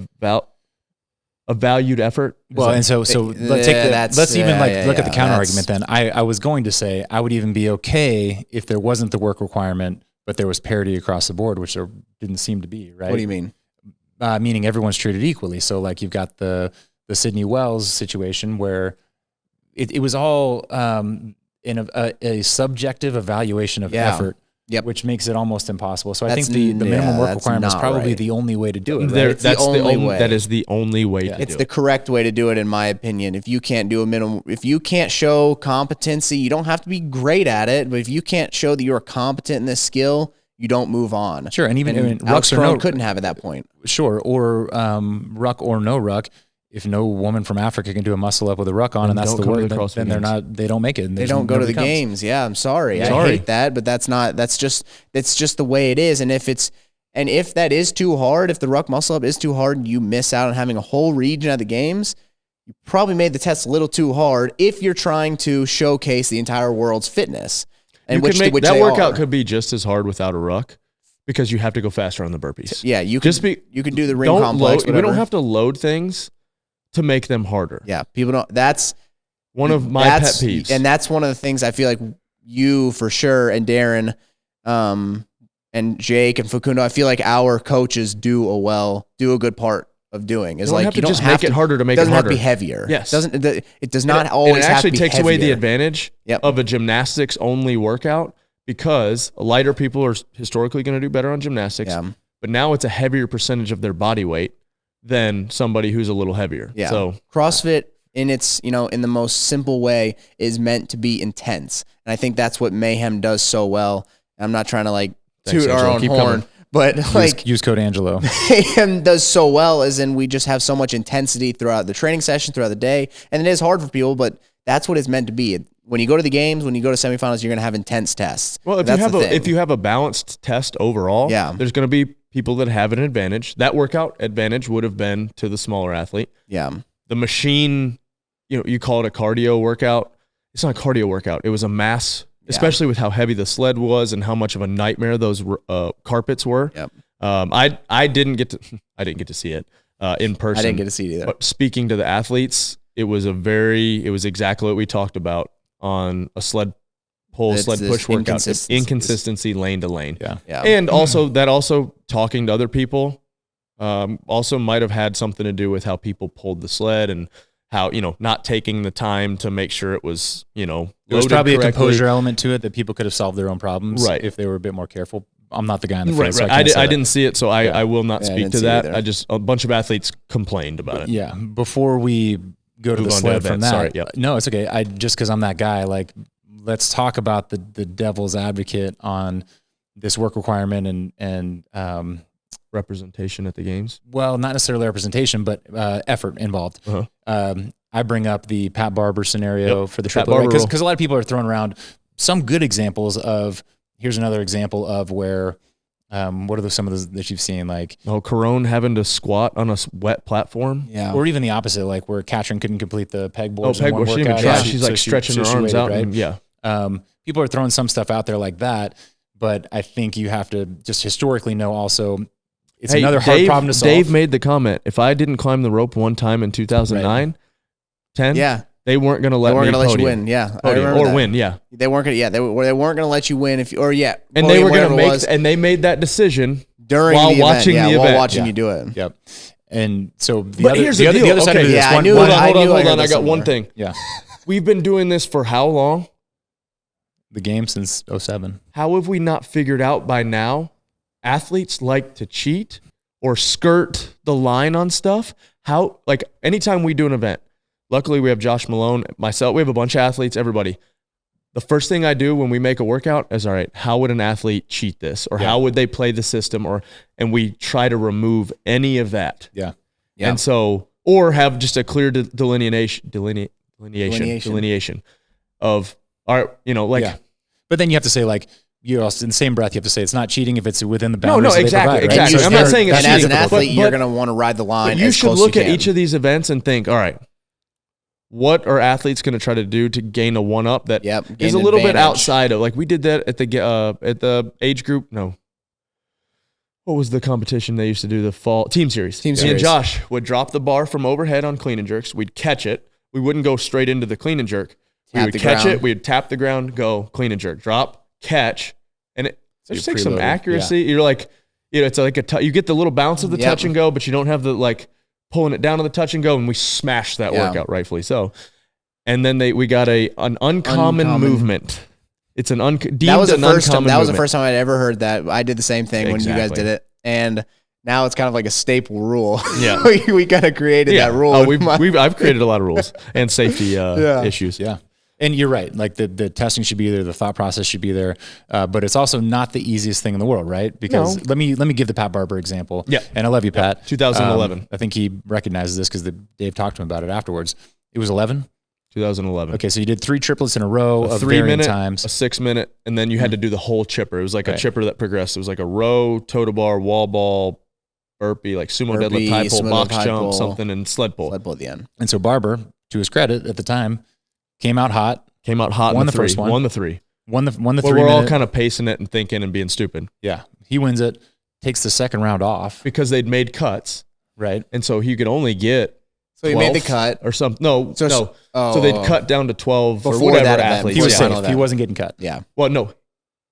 A valued effort? Well, and so let's even look at the counter argument then. I was going to say I would even be okay if there wasn't the work requirement, but there was parity across the board, which there didn't seem to be, right? What do you mean? Meaning everyone's treated equally. So like you've got the Sydney Wells situation where it was all in a subjective evaluation of effort, which makes it almost impossible. So I think the minimum work requirement is probably the only way to do it. Right? That's the only way. That is the only way to do it. It's the correct way to do it, in my opinion. If you can't do a minimum, if you can't show competency, you don't have to be great at it, but if you can't show that you're competent in this skill, you don't move on. Sure, and even Alex Froning couldn't have at that point. Sure, or ruck or no ruck. If no woman from Africa can do a muscle up with a ruck on, and that's the word, then they don't make it. They don't go to the games. Yeah, I'm sorry. I hate that, but it's just the way it is. And if that is too hard, if the ruck muscle up is too hard, and you miss out on having a whole region at the games, you probably made the test a little too hard if you're trying to showcase the entire world's fitness. And that workout could be just as hard without a ruck, because you have to go faster on the burpees. Yeah, you can do the ring complex. We don't have to load things to make them harder. Yeah, people don't. That's one of my pet peeves, and that's one of the things I feel like you for sure, and Darren, and Jake and Facundo. I feel like our coaches do a good part of doing. Is like you don't have to make it harder to make it harder. It doesn't have to be heavier. Yes, it does not always. It actually have to be takes heavier. away the advantage of a gymnastics only workout, because lighter people are historically going to do better on gymnastics. Yeah. But now it's a heavier percentage of their body weight than somebody who's a little heavier. Yeah. So CrossFit in its, in the most simple way is meant to be intense. And I think that's what Mayhem does so well. I'm not trying to toot our own horn, but use code Angelo. Mayhem does so well as in we just have so much intensity throughout the training session, throughout the day. And it is hard for people, but that's what it's meant to be. When you go to the games, when you go to semifinals, you're going to have intense tests. Well, if you have a balanced test overall, there's going to be people that have an advantage. That workout advantage would have been to the smaller athlete. Yeah. The machine, you call it a cardio workout. It's not a cardio workout. It was a mass, especially with how heavy the sled was and how much of a nightmare those carpets were. Yep. I didn't get to see it in person. I didn't get to see it either. But speaking to the athletes, it was exactly what we talked about on a sled push workout. Inconsistency lane to lane. Yeah. And also talking to other people also might have had something to do with how people pulled the sled and how, not taking the time to make sure it was, there was probably correctly. A composure element to it that people could have solved their own problems if they were a bit more careful. I'm not the guy in the front. Right. So I didn't see it, so I will not speak to that. A bunch of athletes complained about it. Yeah. Before we go to the sled from that. Sorry, yep. No, it's okay. Just because I'm that guy, let's talk about the devil's advocate on this work requirement and representation at the games. Well, not necessarily representation, but effort involved. Uh-huh. I bring up the Pat Barber scenario for the triple because a lot of people are throwing around some good examples of. Here's another example of where. What are some of those that you've seen? Corone having to squat on a wet platform. Yeah. Or even the opposite, where Katrin couldn't complete the peg boards. She didn't even try. She's stretching her arms out. Right? people are throwing some stuff out there like that, but I think you have to just historically know also it's another hard problem to solve. Dave made the comment, if I didn't climb the rope one time in 2009, 10, they weren't going to let you win. Yeah. Win. Yeah. They weren't going to, they weren't going to let you win and they were going to make, and they made that decision while watching the event. While watching you do it. Yep. And so the other side of it is hold on. I got one thing. Yeah. We've been doing this for how long? The game since 2007. How have we not figured out by now? Athletes like to cheat or skirt the line on stuff. How, like, anytime we do an event, luckily we have Josh Malone, myself, we have a bunch of athletes, everybody. The first thing I do when we make a workout is, all right, how would an athlete cheat this? Or how would they play the system? And we try to remove any of that. Yeah. And so, or have just a clear delineation of, all right, you know, like. Yeah. But then you have to say, like, you also, in the same breath, you have to say it's not cheating if it's within the boundaries. No, exactly. Provide, right? Exactly. I'm not saying it's cheating. And as an athlete, you're going to want to ride the line. You should look at each of these events and think, all right, what are athletes going to try to do to gain a one-up that is a little bit outside of, like we did that at the age group? No. What was the competition they used to do? The fall team series. And Josh would drop the bar from overhead on clean and jerks. We'd catch it. We wouldn't go straight into the clean and jerk. We would catch it. We'd tap the ground, go clean and jerk, drop, catch, and it just takes some accuracy. Yeah. You're like, you know, it's like you get the little bounce of the touch and go, but you don't have the like pulling it down to the touch and go, and we smashed that workout, rightfully so. And then we got an uncommon movement. It's an that was the first time I'd ever heard that. I did the same thing when you guys did it, and now it's kind of like a staple rule. Yeah, we kind of created that rule. I've created a lot of rules and safety issues. Yeah. And you're right. Like the testing should be there, the thought process should be there, but it's also not the easiest thing in the world, right? Because let me give the Pat Barber example. Yeah, and I love you, Pat. 2011. I think he recognizes this because Dave talked to him about it afterwards. It was 11. 2011. Okay, so you did 3 triplets in a row of 3 minute times, a 6 minute, and then you had to do the whole chipper. It was like a chipper that progressed. It was like a row, toe to bar, wall ball, burpee, like sumo deadlift, high pull, box jump, something, and sled pull. Sled pull at the end. And so Barber, to his credit, at the time, came out hot. Won the first one. Won the 3. Won the 3 We're all kind of pacing it and thinking and being stupid. Yeah. He wins it, takes the second round off. Because they'd made cuts. Right. And so he could only get So he made the cut. Or something. No. So they'd cut down to 12 before or whatever that athletes. He was safe. He wasn't getting cut. Yeah. Well, no.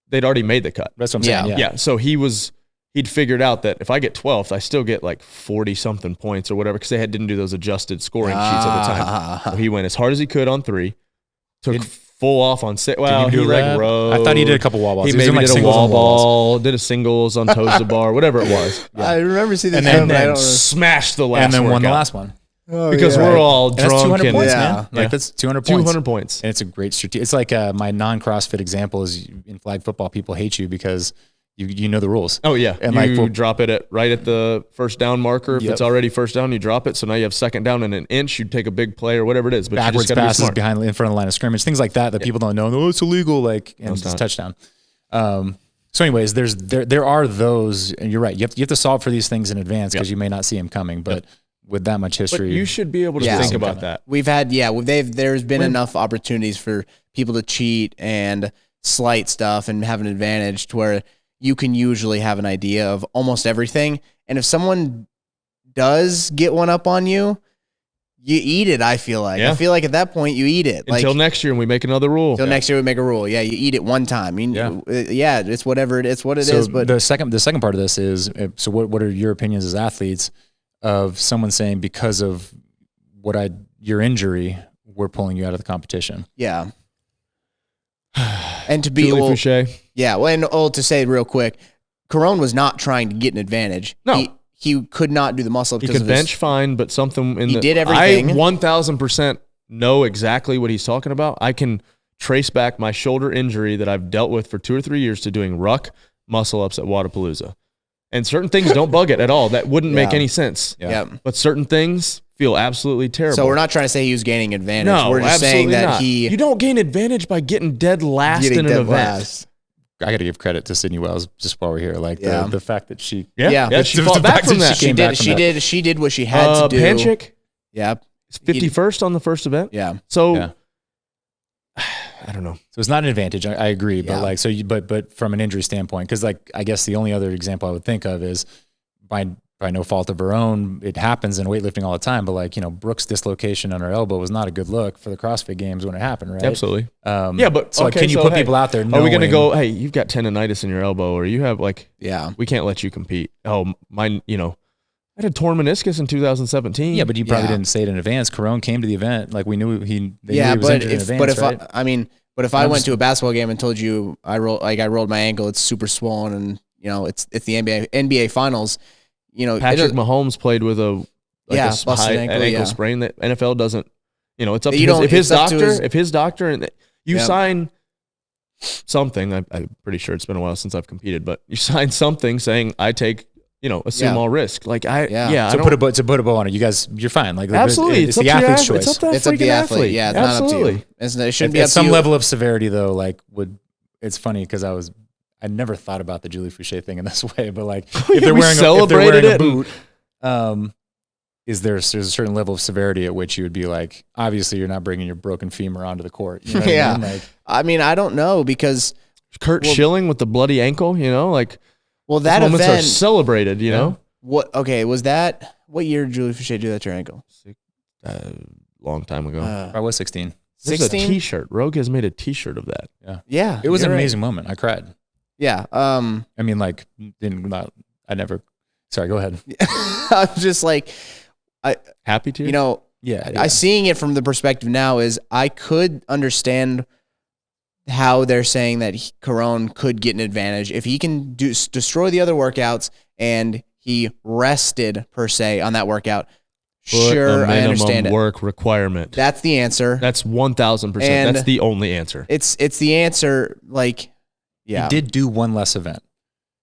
They'd already made the cut. That's what I'm saying. Yeah. So he'd figured out that if I get 12th, I still get like 40-something points or whatever because they didn't do those adjusted scoring sheets at the time. So he went as hard as he could on 3, took full off on 6. Well, he like rode. I thought he did a couple wall balls. He maybe did a wall ball, did a singles on toes to bar, whatever it was. Yeah. I remember seeing this. And then smashed the last and then workout. Won the last one. Oh, because we're all drunk. That's 200 points, man. Like that's 200 points. 200 points. And it's a great strategy. It's like my non-CrossFit example is in flag football, people hate you because you know the rules. Oh, yeah. And you drop it right at the first down marker. If it's already first down, you drop it. So now you have second down and an inch. You take a big play or whatever it is. But backwards you just passes in front of the line of scrimmage. Things like that people don't know. Oh, it's illegal. Like, and it's a touchdown. So anyways, there are those, and you're right. You have to solve for these things in advance because you may not see them coming. But with that much history, but you should be able to think about that. We've had, there's been enough opportunities for people to cheat and slight stuff and have an advantage to where you can usually have an idea of almost everything. And if someone does get one up on you, you eat it, I feel like. I feel like at that point, you eat it. Until next year, and we make another rule. Until next year, we make a rule. Yeah, you eat it one time. It's whatever it is, what it is. But the second part of this is, so what are your opinions as athletes of someone saying because of your injury, we're pulling you out of the competition? Yeah. And to be to say real quick, Corone was not trying to get an advantage. No, he could not do the muscle up. He could bench fine, but something he did everything. I 1000% know exactly what he's talking about. I can trace back my shoulder injury that I've dealt with for 2 or 3 years to doing ruck muscle ups at Wadapalooza, and certain things don't bug it at all. That wouldn't make any sense. Yeah, but certain things feel absolutely terrible. So we're not trying to say he was gaining advantage. No, we're just saying that you don't gain advantage by getting dead last in an event. I got to give credit to Sydney Wells just while we're here. Like the fact that she, she fought back from that. She did what she had to do. Panchik, 51st on the first event. Yeah. So I don't know. So it's not an advantage. I agree, Yeah. but from an injury standpoint, because like I guess the only other example I would think of is by no fault of her own, it happens in weightlifting all the time. But like Brooke's dislocation on her elbow was not a good look for the CrossFit Games when it happened, right? Absolutely. Yeah, but so can you put people out there? Are we going to go? Hey, you've got tendonitis in your elbow, or you have we can't let you compete. Oh, mine. I had a torn meniscus in 2017. Yeah, but you probably didn't say it in advance. Corone came to the event, like we knew they knew he was injured in advance, right? But if I went to a basketball game and told you I rolled my ankle, it's super swollen, and it's the NBA Finals. Patrick Mahomes played with a ankle sprain that NFL doesn't. It's up to his doctor and you sign something. I'm pretty sure it's been a while since I've competed, but you sign something saying I take assume all risk. Like to put a bow on it. You guys, you're fine. Like absolutely, it's the athlete's choice. It's up to the athlete. Yeah, it's absolutely. Not up to you. It shouldn't be at up some to you. level of severity though. It's funny because I never thought about the Julie Fouché thing in this way, but like if they're wearing a boot, there's a certain level of severity at which you would be like, obviously you're not bringing your broken femur onto the court. You know what I mean? I don't know because Kurt Schilling with the bloody ankle, that event are celebrated, know. What year did Julie Fouché do that to her ankle? Long time ago. I was 16. There's a T-shirt. Rogue has made a T-shirt of that. Yeah. It was an amazing moment. I cried. Yeah. I mean, like, sorry, go ahead. I'm just like, happy to, I seeing it from the perspective now is I could understand how they're saying that Corone could get an advantage if he can destroy the other workouts and he rested per se on that workout. Sure, I understand it. Work requirement. That's the answer. That's 1,000%. That's the only answer. It's the answer. Like, yeah, he did do one less event.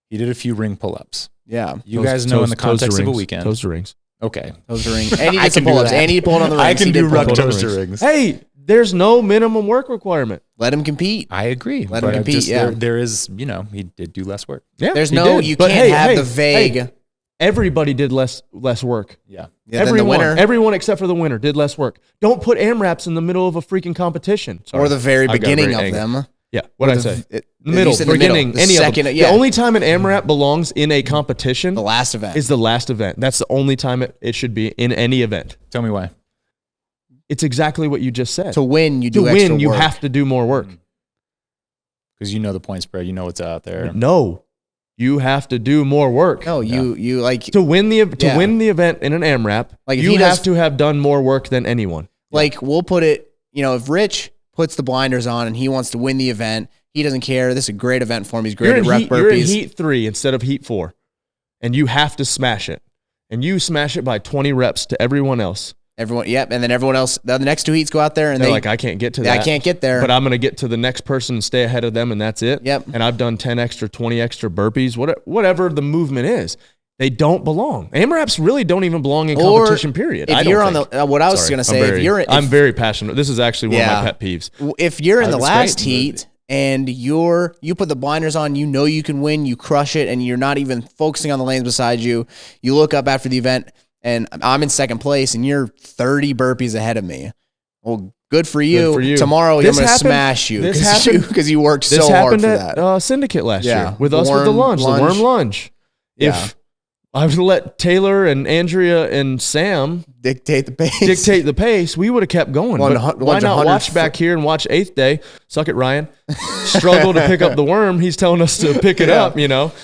He did a few ring pull-ups. Yeah, you guys know in the context of a weekend. Toes to rings. Okay, toes to rings. And he did some pull-ups. And he pulled on the rings. I can do ruck toes to rings. Hey, there's no minimum work requirement. Let him compete. I agree. Let him compete. There is, he did do less work. Yeah, there's you can't have the vague. Hey, everybody did less work. Yeah. Everyone except for the winner did less work. Don't put AMRAPs in the middle of a freaking competition. Sorry. Or the very beginning of them. Yeah, what I say? Middle, beginning, any of them. The only time an AMRAP belongs in a competition, the last event, is the last event. That's the only time it should be in any event. Tell me why. It's exactly what you just said. To win, you have to do more work. Because you know the point spread, you know what's out there. No. You have to do more work. No, you like to win the event in an AMRAP. Like you have to have done more work than anyone. Like we'll put it, if Rich puts the blinders on and he wants to win the event, he doesn't care. This is a great event for him. He's great at rep burpees. You're in heat 3 instead of heat 4, and you have to smash it. And you smash it by 20 reps to everyone else. Yep. And then everyone else, the next 2 heats go out there and they're like, I can't get to that. I can't get there. But I'm going to get to the next person and stay ahead of them, and that's it. Yep. And I've done 10 extra, 20 extra burpees, whatever the movement is. They don't belong. AMRAPs really don't even belong in competition, period. If you're on what I was going to say, I'm very passionate. This is actually one of my pet peeves. If you're in the last heat and you put the blinders on, you can win, you crush it, and you're not even focusing on the lanes beside you. You look up after the event, and I'm in second place, and you're 30 burpees ahead of me. Well, good for you. Tomorrow, I'm going to smash you because you worked so hard for that. This happened at Syndicate last year with us with the worm lunge. If I would let Taylor and Andrea and Sam dictate the pace, we would have kept going. But why not watch back here and watch 8th day? Suck it, Ryan. Struggle to pick up the worm. He's telling us to pick it up, No,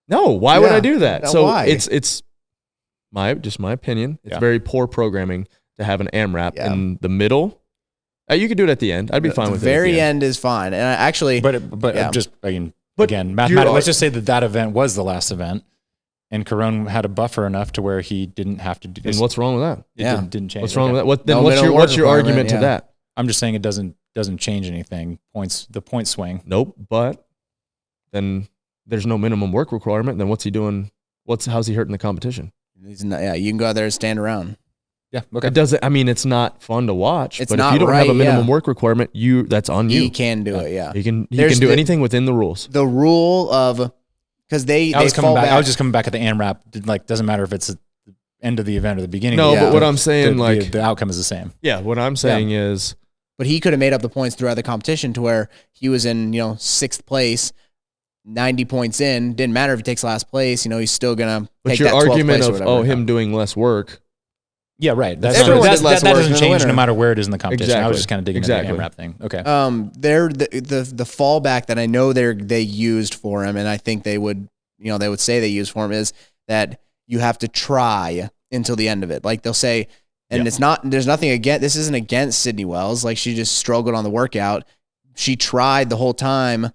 why would I do that? No, so why? It's my opinion. It's very poor programming to have an AMRAP in the middle. You could do it at the end. I'd be fine with it. The very end is fine. And actually, again, mathematically, let's just say that event was the last event. And Corone had a buffer enough to where he didn't have to do this. And what's wrong with that? It didn't change. What's wrong with that? What's your argument to that? I'm just saying it doesn't change anything. The point swing. Nope. But then there's no minimum work requirement. Then what's he doing? How's he hurting the competition? He's not, you can go out there and stand around. Yeah. Okay. It doesn't. I mean, it's not fun to watch. It's but not if you don't right, have a minimum work requirement, that's on you. He can do it. Yeah. He can do anything within the rules. The rule of. Because I was just coming back at the AMRAP. Like, doesn't matter if it's the end of the event or the beginning. No, of the but what I'm saying, the outcome is the same. Yeah, what I'm saying is but he could have made up the points throughout the competition to where he was in, 6th place, 90 points in. Didn't matter if he takes last place, he's still going to take that 12th place. But your argument of, him doing less work. Yeah, right. That doesn't change no matter where it is in the competition. Exactly. I was just kind of digging into the AMRAP thing. Okay. They're the fallback that I know they used for him, and I think they would say they used for him, is that you have to try until the end of it. Like they'll say, and there's nothing against, this isn't against Sydney Wells. Like she just struggled on the workout. She tried the whole time.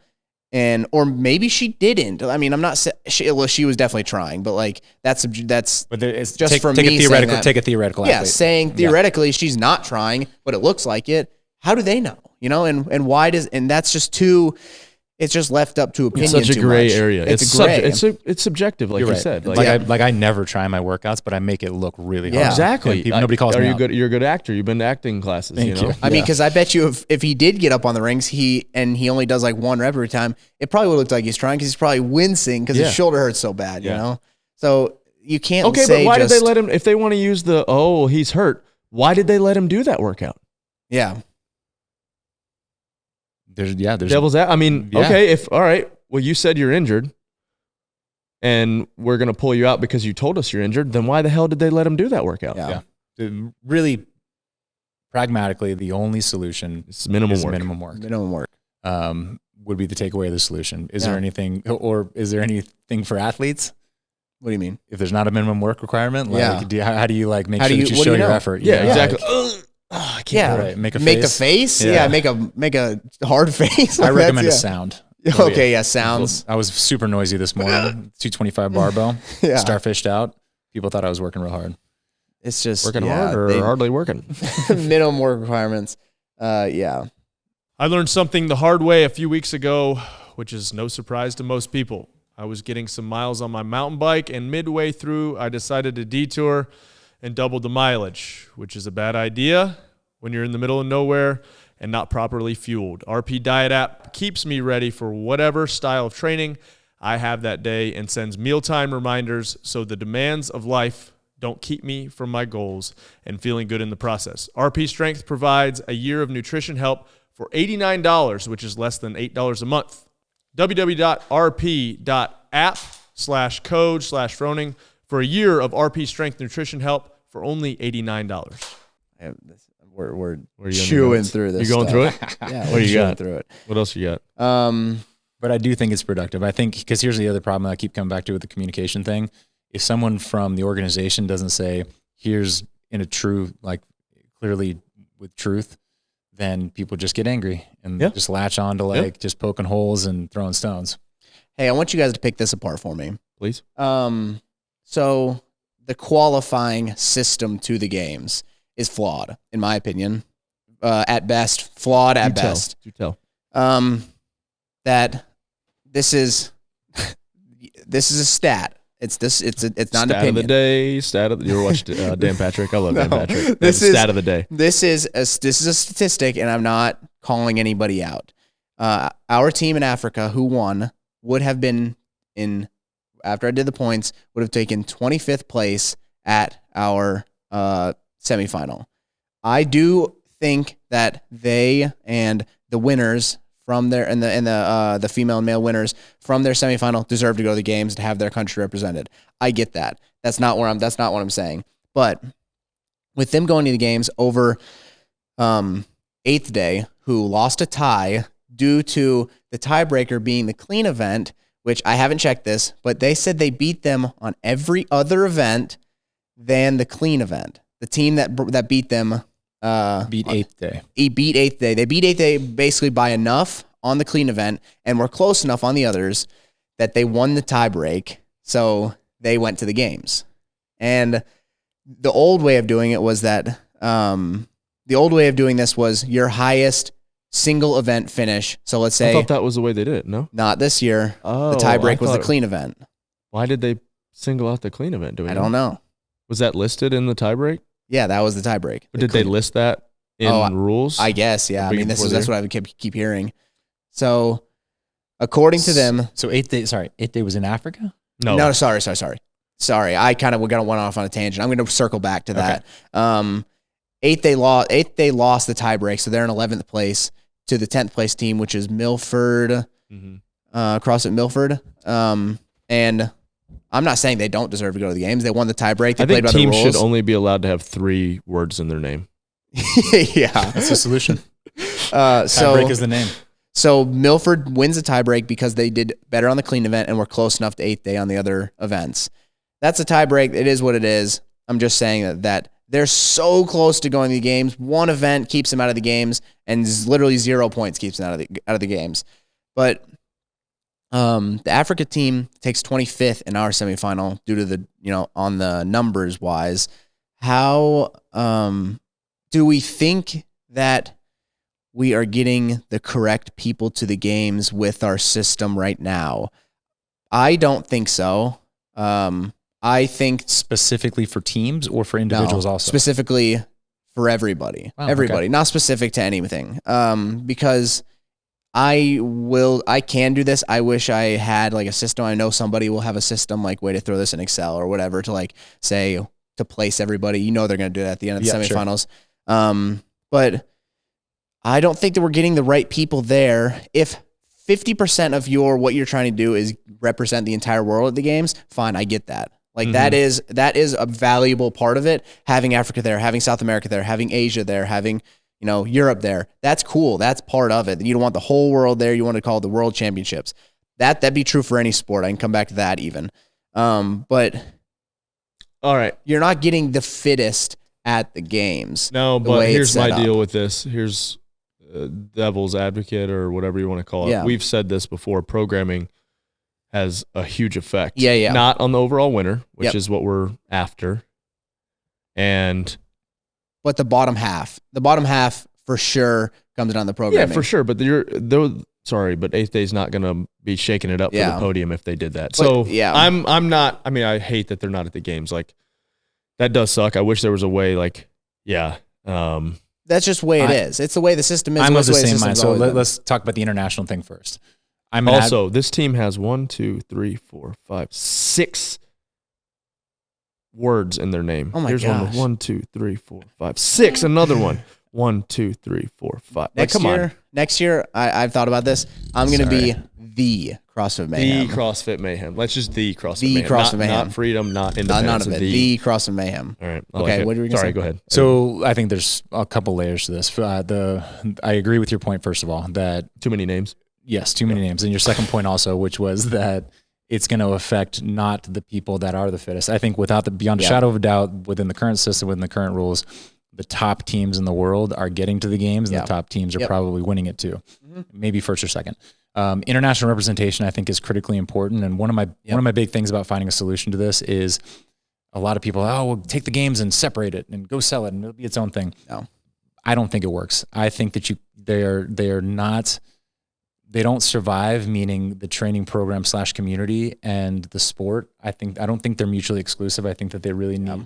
Or maybe she didn't. I mean, I'm not saying she was definitely trying, but like that's but it's just for me. Take a theoretical. Yeah, saying theoretically she's not trying, but it looks like it. How do they know? And why that's just too. It's just left up to opinion. It's such a gray area. It's gray. It's subjective, like you said. I never try my workouts, but I make it look really hard. Exactly. Nobody calls me out. You're a good actor. You've been to acting classes. Thank you. I mean, because I bet you if he did get up on the rings, he only does like 1 rep every time, it probably would look like he's trying because he's probably wincing because his shoulder hurts so bad. You know, so you can't. Okay, but why did they let him? If they want to use he's hurt, why did they let him do that workout? Yeah. There's devil's out. I mean, okay, all right, well, you said you're injured and we're going to pull you out because you told us you're injured, then why the hell did they let him do that workout? Yeah. Really, pragmatically, the only solution is minimum work. Minimum work. Would be the takeaway of the solution. Is there anything for athletes? What do you mean? If there's not a minimum work requirement, how do you make sure that you show your effort? Yeah, exactly. I can't make a face. Yeah, make a hard face. I recommend a sound. Okay, sounds. I was super noisy this morning. 225 barbell. Starfished out. People thought I was working real hard. It's just working hard or hardly working. Minimum work requirements. I learned something the hard way a few weeks ago, which is no surprise to most people. I was getting some miles on my mountain bike, and midway through, I decided to detour and doubled the mileage, which is a bad idea when you're in the middle of nowhere and not properly fueled. RP Diet app keeps me ready for whatever style of training I have that day and sends mealtime reminders so the demands of life don't keep me from my goals and feeling good in the process. RP Strength provides a year of nutrition help for $89, which is less than $8 a month. www.rp.app/code/Froning for a year of RP Strength nutrition help for only $89. We're chewing through this. You going through it? Yeah. What do you got? Through it. What else you got? But I do think it's productive. I think because here's the other problem I keep coming back to with the communication thing. If someone from the organization doesn't say, here's in a true, like clearly with truth, then people just get angry and just latch on to just poking holes and throwing stones. Hey, I want you guys to pick this apart for me. Please. So the qualifying system to the games is flawed, in my opinion. At best, flawed at best. You tell. That this is a stat. It's not stat an opinion. Of the day. You ever watched Dan Patrick? I love Dan Patrick. This is stat of the day. This is a statistic, and I'm not calling anybody out. Our team in Africa who won would have been after I did the points, would have taken 25th place at our semifinal. I do think that they and the winners from their and the female and male winners from their semifinal deserve to go to the games to have their country represented. I get that. That's not what I'm saying. But with them going to the games over 8th day, who lost a tie due to the tiebreaker being the clean event, which I haven't checked this, but they said they beat them on every other event than the clean event. The team that beat them beat 8th day. He beat 8th day. They beat 8th day basically by enough on the clean event and were close enough on the others that they won the tiebreak. So they went to the games. And the old way of doing it was that your highest single event finish. So let's say I thought that was the way they did it. No, not this year. The tiebreak was the clean event. Why did they single out the clean event? I don't know. Was that listed in the tiebreak? Yeah, that was the tiebreak. But did they list that in rules? I guess, yeah. I mean, that's what I keep hearing. So, according to them, so 8th day was in Africa? No, sorry. Sorry, I kind of went off on a tangent. I'm going to circle back to that. Eighth, they lost the tiebreak, so they're in 11th place to the 10th place team, which is Milford, CrossFit Milford. And I'm not saying they don't deserve to go to the games. They won the tiebreak. They played by the rules. Teams should only be allowed to have 3 words in their name. Yeah, that's the solution. Tiebreak is the name. So Milford wins the tiebreak because they did better on the clean event and were close enough to 8th day on the other events. That's a tiebreak. It is what it is. I'm just saying that they're so close to going to the games. One event keeps them out of the games, and literally 0 points keeps them out of the games. But the Africa team takes 25th in our semifinal due to the, on the numbers wise. How do we think that we are getting the correct people to the games with our system right now? I don't think so. I think specifically for teams or for individuals also? Specifically for everybody. Wow, everybody, not specific to anything. Because I can do this. I wish I had like a system. I know somebody will have a system like way to throw this in Excel or whatever to like say to place everybody. They're going to do that at the end of the semifinals. Sure. But I don't think that we're getting the right people there. If 50% of what you're trying to do is represent the entire world at the games, fine, I get that. Like that is a valuable part of it. Having Africa there, having South America there, having Asia there, having Europe there. That's cool. That's part of it. You don't want the whole world there. You want to call it the World Championships. That'd be true for any sport. I can come back to that even. But all right, you're not getting the fittest at the games. No, but here's my deal with this. Here's devil's advocate or whatever you want to call it. Yeah. We've said this before. Programming has a huge effect. Yeah. Not on the overall winner, which is what we're after. But the bottom half for sure comes down the programming. Yeah, for sure. But but 8th Day's not going to be shaking it up for the podium if they did that. But, so I'm not. I mean, I hate that they're not at the games. Like that does suck. I wish there was a way. Like that's just the way it is. It's the way the system is. I'm of the same mind. So let's talk about the international thing first. This team has 6 words in their name. Oh my gosh. Here's 1, 2, 3, 4, 5, 6. Another one. 1, 2, 3, 4, 5. Next year, I've thought about this. I'm going to be the CrossFit Mayhem. The CrossFit Mayhem. Let's just the CrossFit Mayhem. CrossFit Mayhem. Not Freedom, not Independence. None of it. The CrossFit Mayhem. All right. Okay, what are we going to say? Sorry, go ahead. So I think there's a couple layers to this. I agree with your point, first of all, that too many names. Yes, too many names. And your second point also, which was that it's going to affect not the people that are the fittest. I think beyond a shadow of a doubt, within the current system, within the current rules, the top teams in the world are getting to the games, and the top teams are probably winning it too. Maybe first or second. International representation, I think, is critically important. And one of my big things about finding a solution to this is a lot of people, we'll take the games and separate it and go sell it, and it'll be its own thing. No, I don't think it works. I think that they don't survive, meaning the training program / community and the sport. I don't think they're mutually exclusive. I think that they really need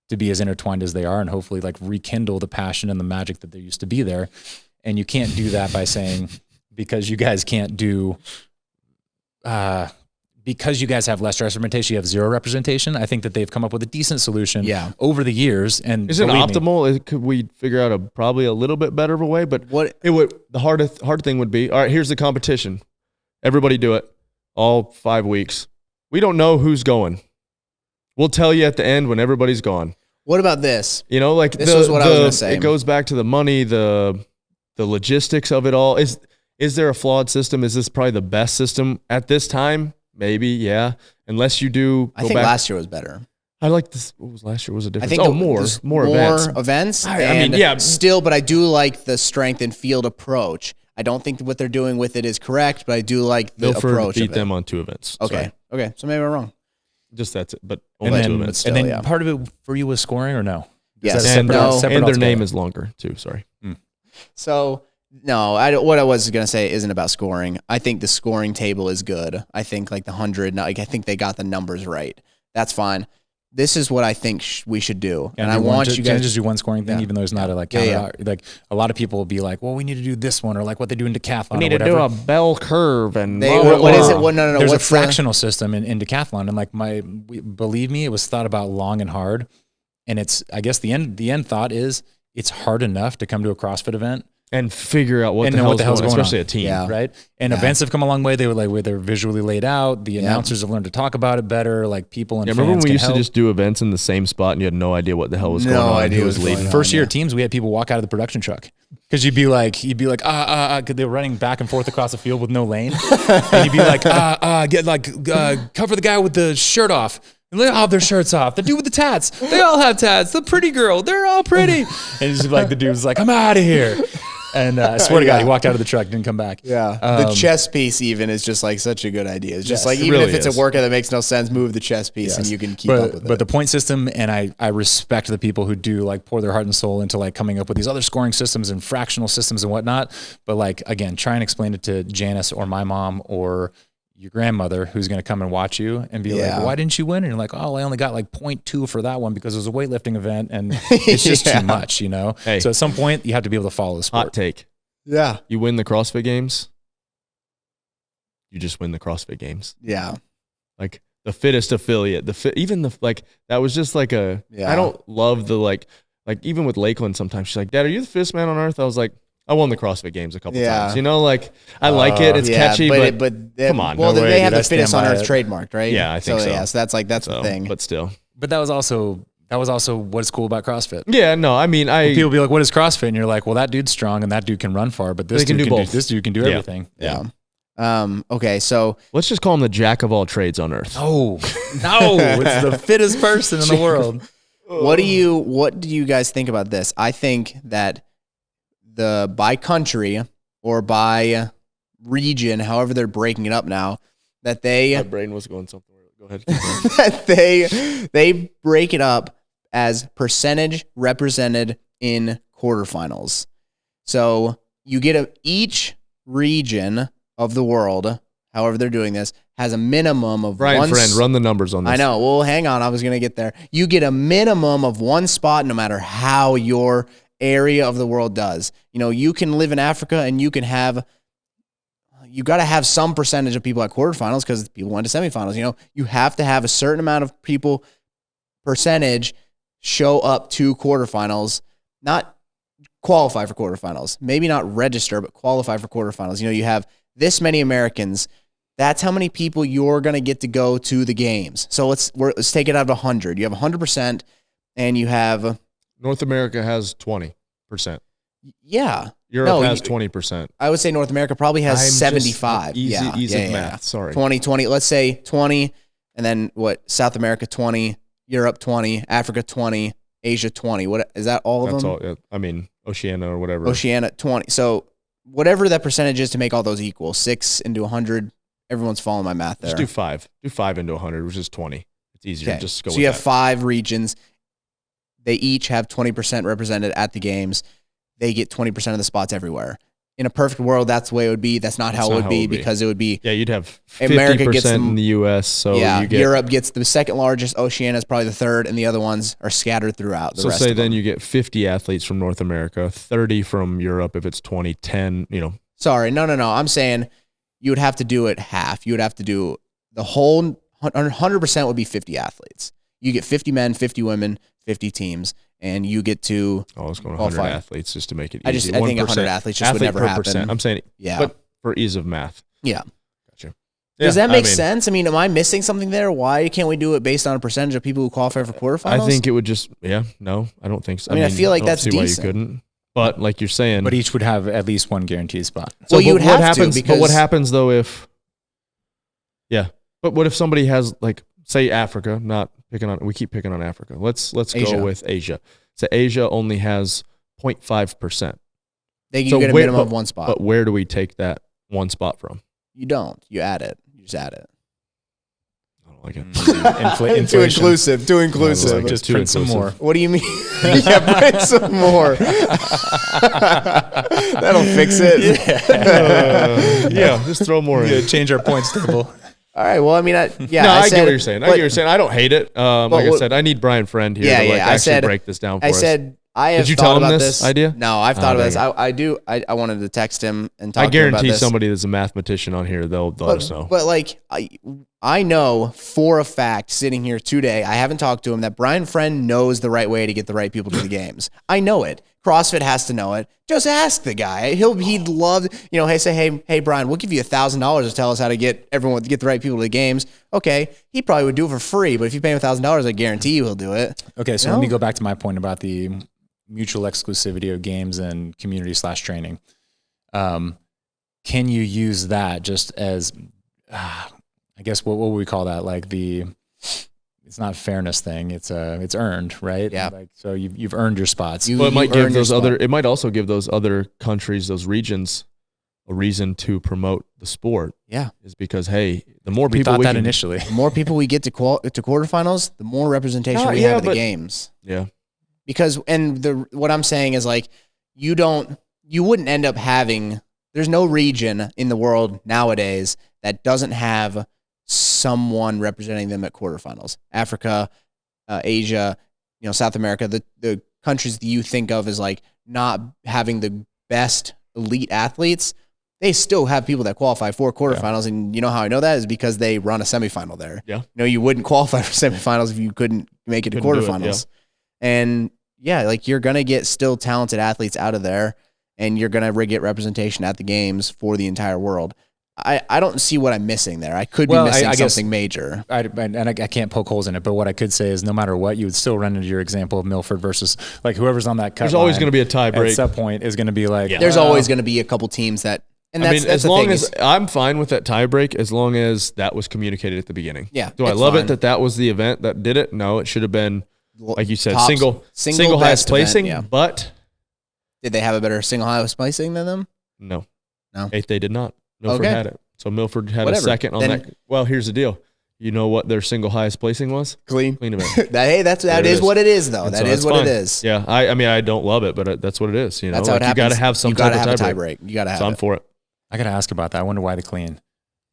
to be as intertwined as they are, and hopefully like rekindle the passion and the magic that there used to be there. And you can't do that by saying, because you guys can't do, because you guys have less representation, you have zero representation. I think that they've come up with a decent solution over the years. And is it optimal? Could we figure out probably a little bit better of a way? But the hard thing would be, all right, here's the competition. Everybody do it all 5 weeks. We don't know who's going. We'll tell you at the end when everybody's gone. What about this? This was what I was going to say. It goes back to the money, the logistics of it all. Is there a flawed system? Is this probably the best system at this time? Maybe, yeah. Unless you do. I think last year was better. I like this. What was last year? Was a difference? I think more events. Still, but I do like the strength and field approach. I don't think what they're doing with it is correct, but I do like the approach. Beat them on 2 events. Okay. So maybe I'm wrong. Just that's it. But only 2 events. And then part of it for you was scoring or no? Yes. And their name is longer too. Sorry. So. No, what I was going to say isn't about scoring. I think the scoring table is good. I think like the 100, I think they got the numbers right. That's fine. This is what I think we should do. And I want you guys to just do one scoring thing, even though it's not like a lot of people will be like, well, we need to do this one, or like what they do in decathlon. We need to do a bell curve and what is it? No. There's a fractional system in decathlon, and like believe me, it was thought about long and hard. And it's, I guess the end thought is, it's hard enough to come to a CrossFit event and figure out what the hell's going on, especially a team. Yeah. Right. And events have come a long way. They were like, where they're visually laid out. The announcers have learned to talk about it better. Like people and fans remember when we used help. to just do events in the same spot and you had no idea what the hell was going on? No idea who was leading. First year teams, we had people walk out of the production truck because you'd be like, cause they were running back and forth across the field with no lane. And you'd be like, cover the guy with the shirt off. And they all have their shirts off. The dude with the tats, they all have tats. The pretty girl, they're all pretty. And it's just like the dude's like, I'm out of here. And I swear to God, he walked out of the truck, didn't come back. Yeah. The chess piece even is just like such a good idea. It's just like, even really if it's is. a workout that makes no sense, move the chess piece and you can keep up with it. But the point system, and I respect the people who do like pour their heart and soul into like coming up with these other scoring systems and fractional systems and whatnot. But like, again, try and explain it to Janice or my mom or your grandmother who's going to come and watch you and be like, why didn't you win? And you're like, oh, I only got like 0.2 for that one because it was a weightlifting event and it's just too much, you know? Hey. So at some point you have to be able to follow the sport. Hot take. Yeah. You win the CrossFit Games, you just win the CrossFit Games. Yeah. Like the fittest affiliate, that was just like I don't love the like even with Lakeland sometimes she's like, Dad, are you the fittest man on earth? I was like, I won the CrossFit Games a couple times. You know, like I like it. It's catchy, but come on. Well, no way, they have dude. the fittest on earth trademarked, right? Yeah, I think so. Yeah, so that's the thing. But still. But that was also what's cool about CrossFit. Yeah, no, I mean, people be like, what is CrossFit? And you're like, well, that dude's strong and that dude can run far, but this dude can do both. This dude can do everything. Yeah. Okay, so let's just call him the jack of all trades on earth. Oh, no, it's the fittest person in the world. What do you guys think about this? I think that by country or by region, however they're breaking it up now, that my brain was going something. Go ahead. that they break it up as percentage represented in quarterfinals. So you get each region of the world, however they're doing this, has a minimum of Brian Friend, run the numbers on this. I know. Well, hang on. I was going to get there. You get a minimum of one spot no matter how your area of the world does. You know, you can live in Africa and you got to have some percentage of people at quarterfinals because people went to semifinals. You know, you have to have a certain amount of people percentage show up to quarterfinals, not qualify for quarterfinals, maybe not register, but qualify for quarterfinals. You know, you have this many Americans. That's how many people you're going to get to go to the games. So let's take it out of 100. You have 100% and you have North America has 20%. Yeah. Europe has 20%. I would say North America probably has 75. Easy math. Sorry. 20. Let's say 20. And then South America 20, Europe 20, Africa 20, Asia 20. What is that? All of them? That's all. I mean, Oceania or whatever. Oceania 20. So whatever that percentage is to make all those equal, 6 into 100. Everyone's following my math there. Just do 5. Do 5 into 100, which is 20. It's easier. Okay. Just go. So you have 5 regions. They each have 20% represented at the games. They get 20% of the spots everywhere. In a perfect world, that's the way it would be. That's not how it would be because it would be. Yeah, you'd have 50% America gets in the U.S. So Europe gets the second largest. Oceania is probably the third, and the other ones are scattered throughout. So say then you get 50 athletes from North America, 30 from Europe if it's 20, 10. You know. Sorry, no. I'm saying you would have to do it half. You would have to do the whole 100% would be 50 athletes. You get 50 men, 50 women, 50 teams. And you get to I was going 100 athletes just to make it easy. I think 100 athletes just would never happen. Percent. I'm saying, but for ease of math. Yeah. Gotcha. Does that make sense? I mean, am I missing something there? Why can't we do it based on a percentage of people who qualify for quarterfinals? I think it would just, no, I don't think so. I mean, I feel like that's decent. Why you couldn't. But like you're saying. But each would have at least one guaranteed spot. So you would have to. But what happens though if, but what if somebody has like, say Africa, we keep picking on Africa. Let's go with Asia. So Asia only has 0.5%. You get a minimum of one spot. But where do we take that one spot from? You don't. You add it. You just add it. I don't like it. Too inclusive. Too inclusive. Like just print some more. What do you mean? Print some more. That'll fix it. Just throw more in. Change our points table. All right. Well, I mean, I get what you're saying. I don't hate it. Like I said, I need Brian Friend here to actually break this down for us. Did you tell him this idea? No, I've thought about this. I do. I wanted to text him and talk to him about this. I guarantee somebody that's a mathematician on here, they'll let us know. But like, I know for a fact, sitting here today, I haven't talked to him, that Brian Friend knows the right way to get the right people to the games. I know it. CrossFit has to know it. Just ask the guy. He'd love, hey, Brian, we'll give you $1,000 to tell us how to get the right people to the games. Okay. He probably would do it for free, but if you pay him $1,000, I guarantee you he'll do it. Okay. So let me go back to my point about the mutual exclusivity of games and community/training. Can you use that just as, I guess, what would we call that? Like it's not a fairness thing. It's earned, right? Yeah. Like, so you've earned your spots. Well, it might also give those other countries, those regions, a reason to promote the sport. Yeah. Is because, hey, the more we people thought that initially. The more people we get to quarterfinals, the more representation we have at the games. Yeah. Because, what I'm saying is like, you wouldn't end up having, there's no region in the world nowadays that doesn't have someone representing them at quarterfinals. Africa, Asia, South America, the countries that you think of as like not having the best elite athletes, they still have people that qualify for quarterfinals. Yeah. And you know how I know that is because they run a semifinal there. Yeah. You wouldn't qualify for semifinals if you couldn't make it to quarterfinals. And like you're going to get still talented athletes out of there, and you're going to get representation at the games for the entire world. I don't see what I'm missing there. I could be missing something major. I can't poke holes in it, but what I could say is no matter what, you would still run into your example of Milford versus like whoever's on that cut. There's always going to be a tie break. At some point is going to be like. Yeah. There's always going to be a couple teams that. And that's as long as I'm fine with that tie break, as long as that was communicated at the beginning. Yeah. Do I love it that was the event that did it? No, it should have been, like you said, single highest placing. Event, yeah. But did they have a better single highest placing than them? No. Eighth, they did not. Milford had it. So Milford had a second on that. Well, here's the deal. You know what their single highest placing was? Clean event. that is what it is, though. That is what it is. Yeah, I don't love it, but that's what it is. That's how it happens. You got to have some type of tie break. You got to have. So I'm for it. I got to ask about that. I wonder why the clean.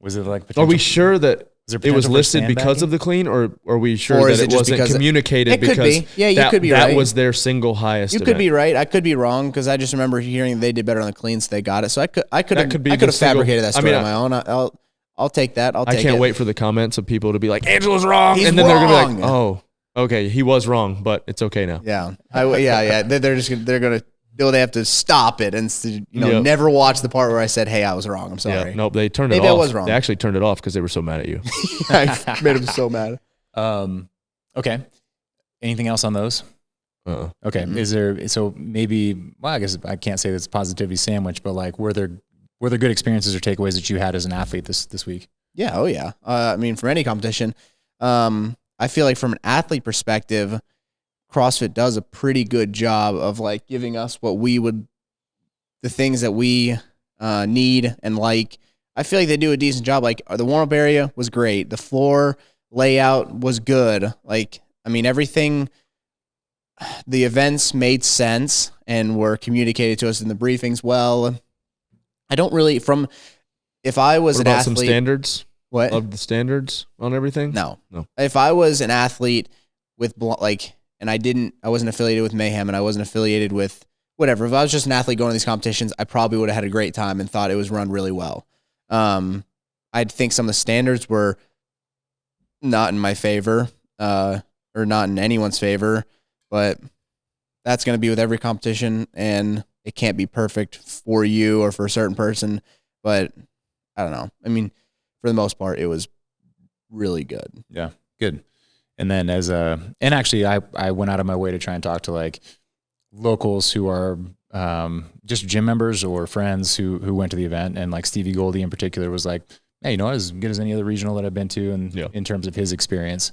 Was it like? Are we sure that it was listed because of the clean, or are we sure that it wasn't communicated because you could be right. That was their single highest event. You could be right. I could be wrong because I just remember hearing they did better on the clean, so they got it. So I could have fabricated that story on my own. I'll take that. I can't wait for the comments of people to be like, Angela's wrong. He's and then wrong. They're going to be like, oh, okay, he was wrong, but it's okay now. Yeah. They're going to, they have to stop it and never watch the part where I said, hey, I was wrong. I'm sorry. Yeah, nope, they turned it off. Maybe I was wrong. They actually turned it off because they were so mad at you. I made them so mad. Okay. Anything else on those? Okay. Mm-hmm. Is there, so maybe, well, I guess I can't say that's a positivity sandwich, but like, were there good experiences or takeaways that you had as an athlete this week? Yeah. Oh yeah. From any competition, I feel like from an athlete perspective, CrossFit does a pretty good job of like giving us the things that we need and like. I feel like they do a decent job. Like the warm-up area was great. The floor layout was good. Like, everything, the events made sense and were communicated to us in the briefings well. I don't really, if I was an athlete. Some standards? What? Of the standards on everything? No. If I was an athlete with and I wasn't affiliated with Mayhem and I wasn't affiliated with whatever. If I was just an athlete going to these competitions, I probably would have had a great time and thought it was run really well. I think some of the standards were not in my favor, or not in anyone's favor, but that's going to be with every competition, and it can't be perfect for you or for a certain person, but I don't know. For the most part, it was really good. Yeah, good. And then and actually I went out of my way to try and talk to like locals who are just gym members or friends who went to the event, and like Stevie Goldie in particular was like, hey, as good as any other regional that I've been to, and in terms of his experience.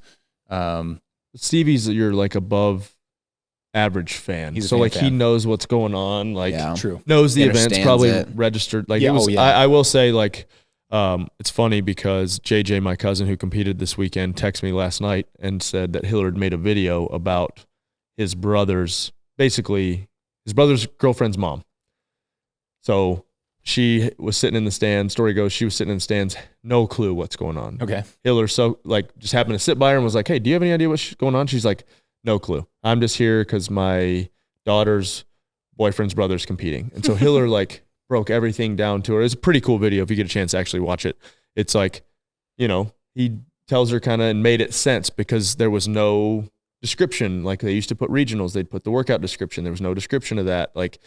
Stevie's your like above average fan. He's so he knows what's going on, like true. Knows the events, probably registered. Like I will say like it's funny because JJ, my cousin who competed this weekend, texted me last night and said that Hillard made a video about his brother's girlfriend's mom. So she was sitting in the stands. Story goes, she was sitting in the stands, no clue what's going on. Okay. Hillard just happened to sit by her and was like, hey, do you have any idea what's going on? She's like, no clue. I'm just here because my daughter's boyfriend's brother's competing. And so Hillard broke everything down to her. It's a pretty cool video if you get a chance to actually watch it. It's like, he tells her kind of and made it sense because there was no description. Like they used to put regionals, they'd put the workout description. There was no description of that. Like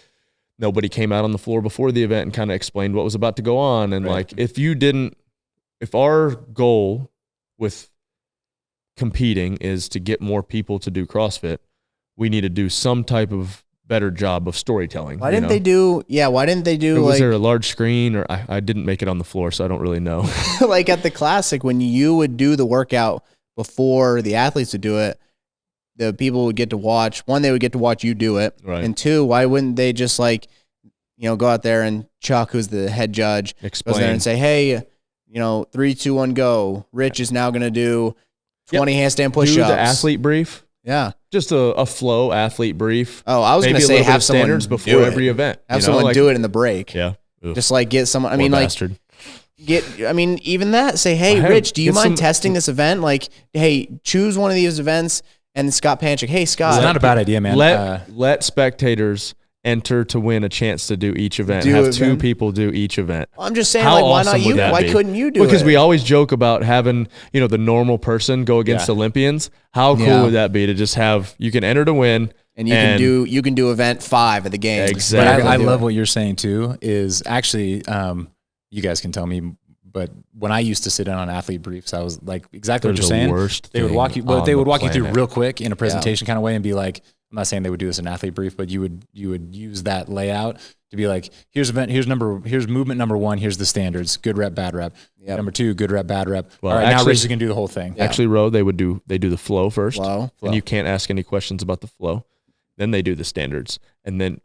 nobody came out on the floor before the event and kind of explained what was about to go on. And like, if our goal with competing is to get more people to do CrossFit, we need to do some type of better job of storytelling. Why didn't they do was there a large screen, or I didn't make it on the floor, so I don't really know. Like at the Classic, when you would do the workout before the athletes would do it, the people would get to watch. One, they would get to watch you do it. Right. And two, why wouldn't they just like, go out there and Chuck, who's the head judge, goes there and say, hey, 3, 2, 1, go. Rich is now going to do 20 handstand push-ups. Do the athlete brief. Yeah. Just a flow athlete brief. Oh, I was going to say have someone standards before every event. Have someone do it in the break. Yeah. Ugh. Just like get someone, bastard. Even that, say, hey, Rich, do you mind testing this event? Like, hey, choose one of these events. And Scott Panchik, hey, Scott. It's not a bad idea, man. Let spectators enter to win a chance to do each event. Have two people do each event. I'm just saying, like, why not you? Why couldn't you do it? Because we always joke about having, the normal person go against Olympians. How cool would that be to just have, you can enter to win. And you can do event 5 at the game. Exactly. But I love what you're saying too, is actually, you guys can tell me, but when I used to sit in on athlete briefs, I was like exactly what you're saying. They would walk you, but they would walk you through real quick in a presentation kind of way and be like, I'm not saying they would do this in athlete brief, but you would use that layout to be like, here's movement number 1, here's the standards, good rep, bad rep. Yep. Number 2, good rep, bad rep. Well, all right, now Rich is gonna do the whole thing. Actually, Ro, they do the flow first, flow. And you can't ask any questions about the flow. Then they do the standards. And then,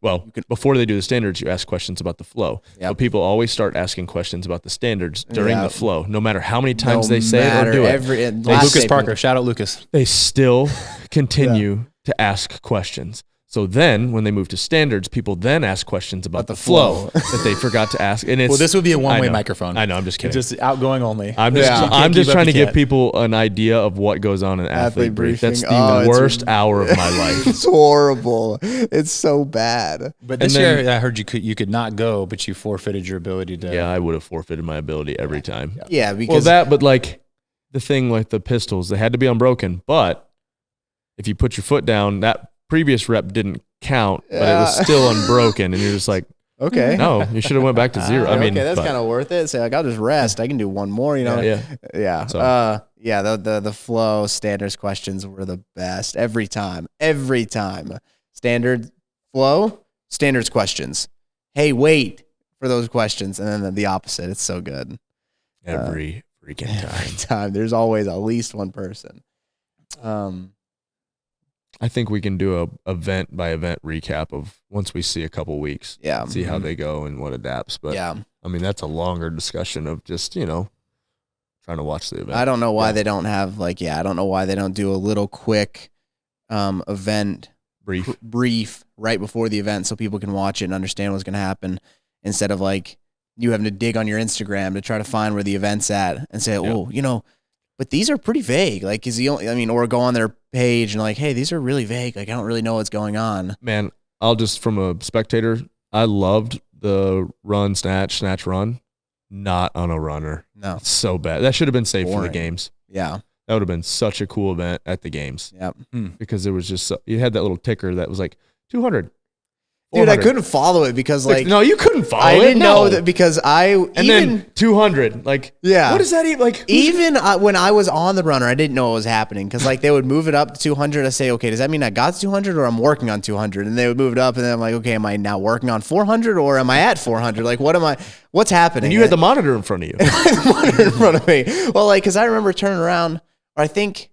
before they do the standards, you ask questions about the flow. Yep. But people always start asking questions about the standards during the flow, no matter how many times they say it or do it. Lucas Parker, shout out Lucas. They still continue to ask questions. So then when they move to standards, people then ask questions about the flow that they forgot to ask. And this would be a one-way microphone. I know, I'm just kidding. Just outgoing only. I'm just trying to give people an idea of what goes on in athlete brief. That's the worst hour of my life. It's horrible. It's so bad. But this year I heard you could not go, but you forfeited your ability to. Yeah, I would have forfeited my ability every time. Yeah, because but like the thing like the pistols, they had to be unbroken. But if you put your foot down, that previous rep didn't count, but it was still unbroken, and you're just like, okay, no, you should have went back to 0. I mean, okay, that's kind of worth it. So like, I'll just rest. I can do one more, Yeah. So. The flow standards questions were the best every time. Standard flow standards questions. Hey, wait for those questions, and then the opposite. It's so good. Every freaking time. Every time. There's always at least one person. I think we can do a event by event recap of once we see a couple weeks. Yeah. See how they go and what adapts. But I mean, that's a longer discussion of just, trying to watch the event. I don't know why they don't have I don't know why they don't do a little quick event brief right before the event so people can watch it and understand what's going to happen instead of like you having to dig on your Instagram to try to find where the event's at and say, but these are pretty vague. Like, or go on their page and like, hey, these are really vague. Like, I don't really know what's going on. Man, from a spectator, I loved the run, snatch, run, not on a runner. No. It's so bad. That should have been saved for the games. Yeah. That would have been such a cool event at the games. Yep. Because it was just, you had that little ticker that was like 200. Dude, I couldn't follow it because no, you couldn't follow it. I didn't know that because then 200, like what does that even like? Even when I was on the runner, I didn't know what was happening because like they would move it up to 200. I say, okay, does that mean I got to 200 or I'm working on 200? And they would move it up, and then I'm like, okay, am I now working on 400 or am I at 400? Like, what's happening? And you had the monitor in front of you. The monitor in front of me. Well, like, because I remember turning around, or I think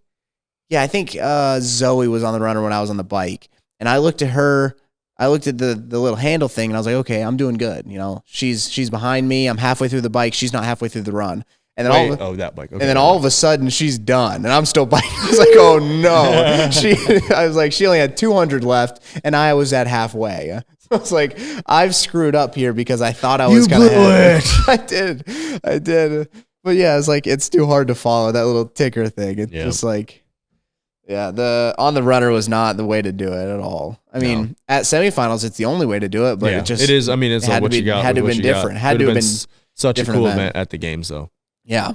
Zoe was on the runner when I was on the bike, and I looked at her. I looked at the little handle thing and I was like, okay, I'm doing good. She's behind me. I'm halfway through the bike. She's not halfway through the run. And then that bike. Okay, and then all of a sudden she's done and I'm still biking. I was like, oh no. I was like, she only had 200 left and I was at halfway. So I was like, I've screwed up here because I thought I was going to have it. I did. But yeah, it's like, it's too hard to follow that little ticker thing. It's just like, the on the runner was not the way to do it at all. I mean, at semifinals, it's the only way to do it, but it is. I mean, it's like what you got. Had to have been different. Had to have been such a cool event at the games, though. Yeah.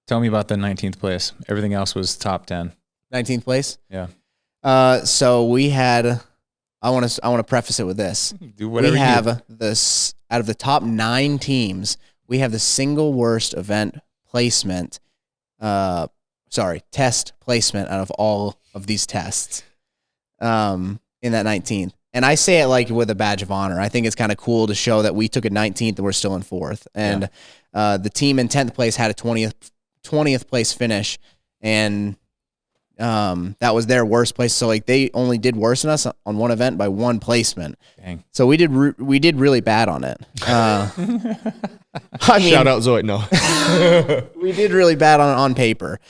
Tell me about the 19th place. Everything else was top 10. 19th place. Yeah. So we had. I want to preface it with this. Do whatever we have this out of the top 9 teams. We have the single worst event placement. Test placement out of all of these tests. In that 19th. And I say it like with a badge of honor. I think it's kind of cool to show that we took a 19th and we're still in 4th. And the team in 10th place had a 20th place finish, and that was their worst place. So like they only did worse than us on one event by 1 placement. Dang. So we did really bad on it. I mean, shout out Zoe. No, we did really bad on paper.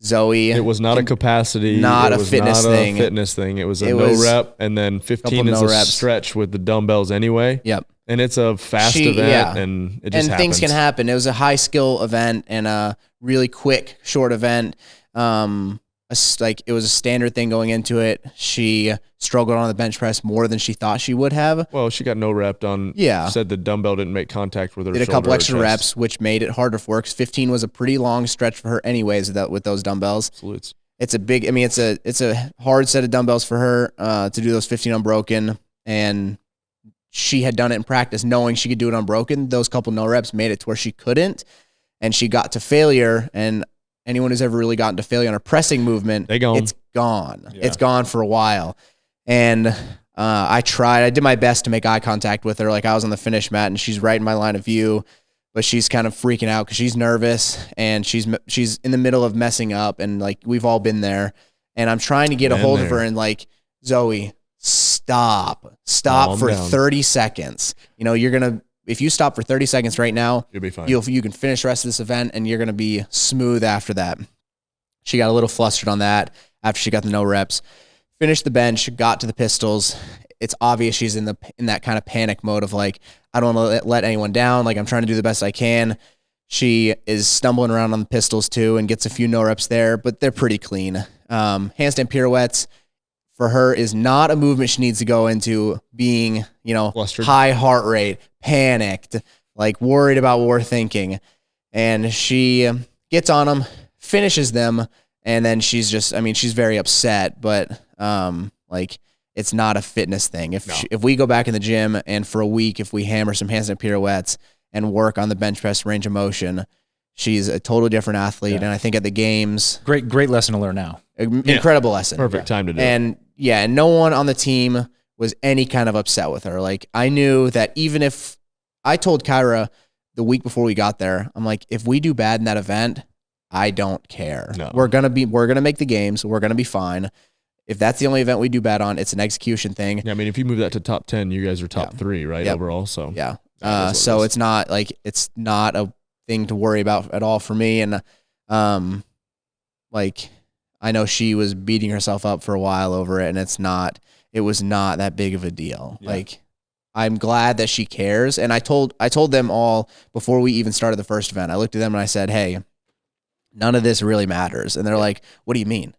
Zoe, it was not a capacity, not it a was fitness not thing. A fitness thing. It was a no rep, and then 15 is a stretch with the dumbbells anyway. Yep. And it's a fast event, and it just happens. Things can happen. It was a high skill event and a really quick, short event. It was a standard thing going into it. She struggled on the bench press more than she thought she would have. Well, she got no rep on. Yeah. Said the dumbbell didn't make contact with her. Did a couple extra reps, which made it harder for her. 15 was a pretty long stretch for her, anyways. With those dumbbells. Salutes. It's a big. I mean, it's a hard set of dumbbells for her to do those 15 unbroken, and she had done it in practice, knowing she could do it unbroken. Those couple no reps made it to where she couldn't, and she got to failure. And anyone who's ever really gotten to failure on a pressing movement, it's gone. Yeah. It's gone for a while. And I did my best to make eye contact with her. Like I was on the finish mat and she's right in my line of view, but she's kind of freaking out because she's nervous and she's in the middle of messing up. And like, we've all been there. And I'm trying to get a hold of her and like, Zoe, stop for 30 seconds. You know, if you stop for 30 seconds right now, you'll be fine. You can finish the rest of this event and you're going to be smooth after that. She got a little flustered on that after she got the no reps. Finished the bench, got to the pistols. It's obvious she's in that kind of panic mode of like, I don't want to let anyone down. Like I'm trying to do the best I can. She is stumbling around on the pistols too and gets a few no reps there, but they're pretty clean. Handstand pirouettes for her is not a movement she needs to go into being, flustered, high heart rate, panicked, like worried about what we're thinking. And she gets on them, finishes them, and then she's very upset, but it's not a fitness thing. If we go back in the gym and for a week, if we hammer some handstand pirouettes and work on the bench press range of motion, she's a totally different athlete. Yeah. And I think at the games, great lesson to learn now. Incredible lesson. Perfect time to do it. And no one on the team was any kind of upset with her. Like I knew that even if I told Kyra the week before we got there, I'm like, if we do bad in that event, I don't care. No. We're going to make the games. We're going to be fine. If that's the only event we do bad on, it's an execution thing. Yeah. I mean, if you move that to top 10, you guys are top 3, right? Yep. Overall. So yeah. So it's not a thing to worry about at all for me. And, I know she was beating herself up for a while over it, and it was not that big of a deal. Yeah. Like, I'm glad that she cares. And I told them all before we even started the first event, I looked at them and I said, hey, none of this really matters. And they're like, what do you mean?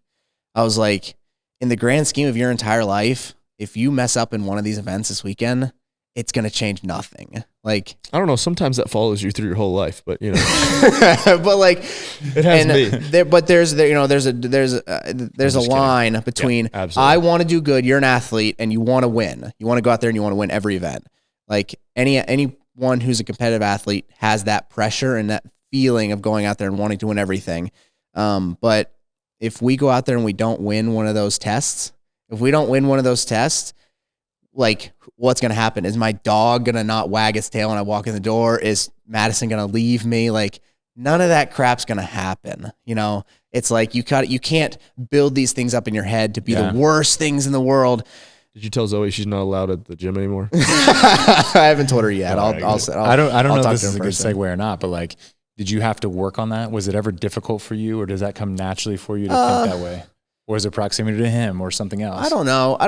I was like, in the grand scheme of your entire life, if you mess up in one of these events this weekend, it's going to change nothing. Like, I don't know. Sometimes that follows you through your whole life, but but like it has to be. But there's a line between I want to do good. You're an athlete and you want to win. You want to go out there and you want to win every event. Like anyone who's a competitive athlete has that pressure and that feeling of going out there and wanting to win everything. But if we go out there and we don't win one of those tests, like, what's going to happen? Is my dog going to not wag its tail when I walk in the door? Is Madison going to leave me? Like, none of that crap's going to happen. It's like you can't build these things up in your head to be the worst things in the world. Did you tell Zoe she's not allowed at the gym anymore? I haven't told her yet. I don't know if this is a good segue or not, but like, did you have to work on that? Was it ever difficult for you, or does that come naturally for you to think that way? Or is it proximity to him or something else? I don't know. I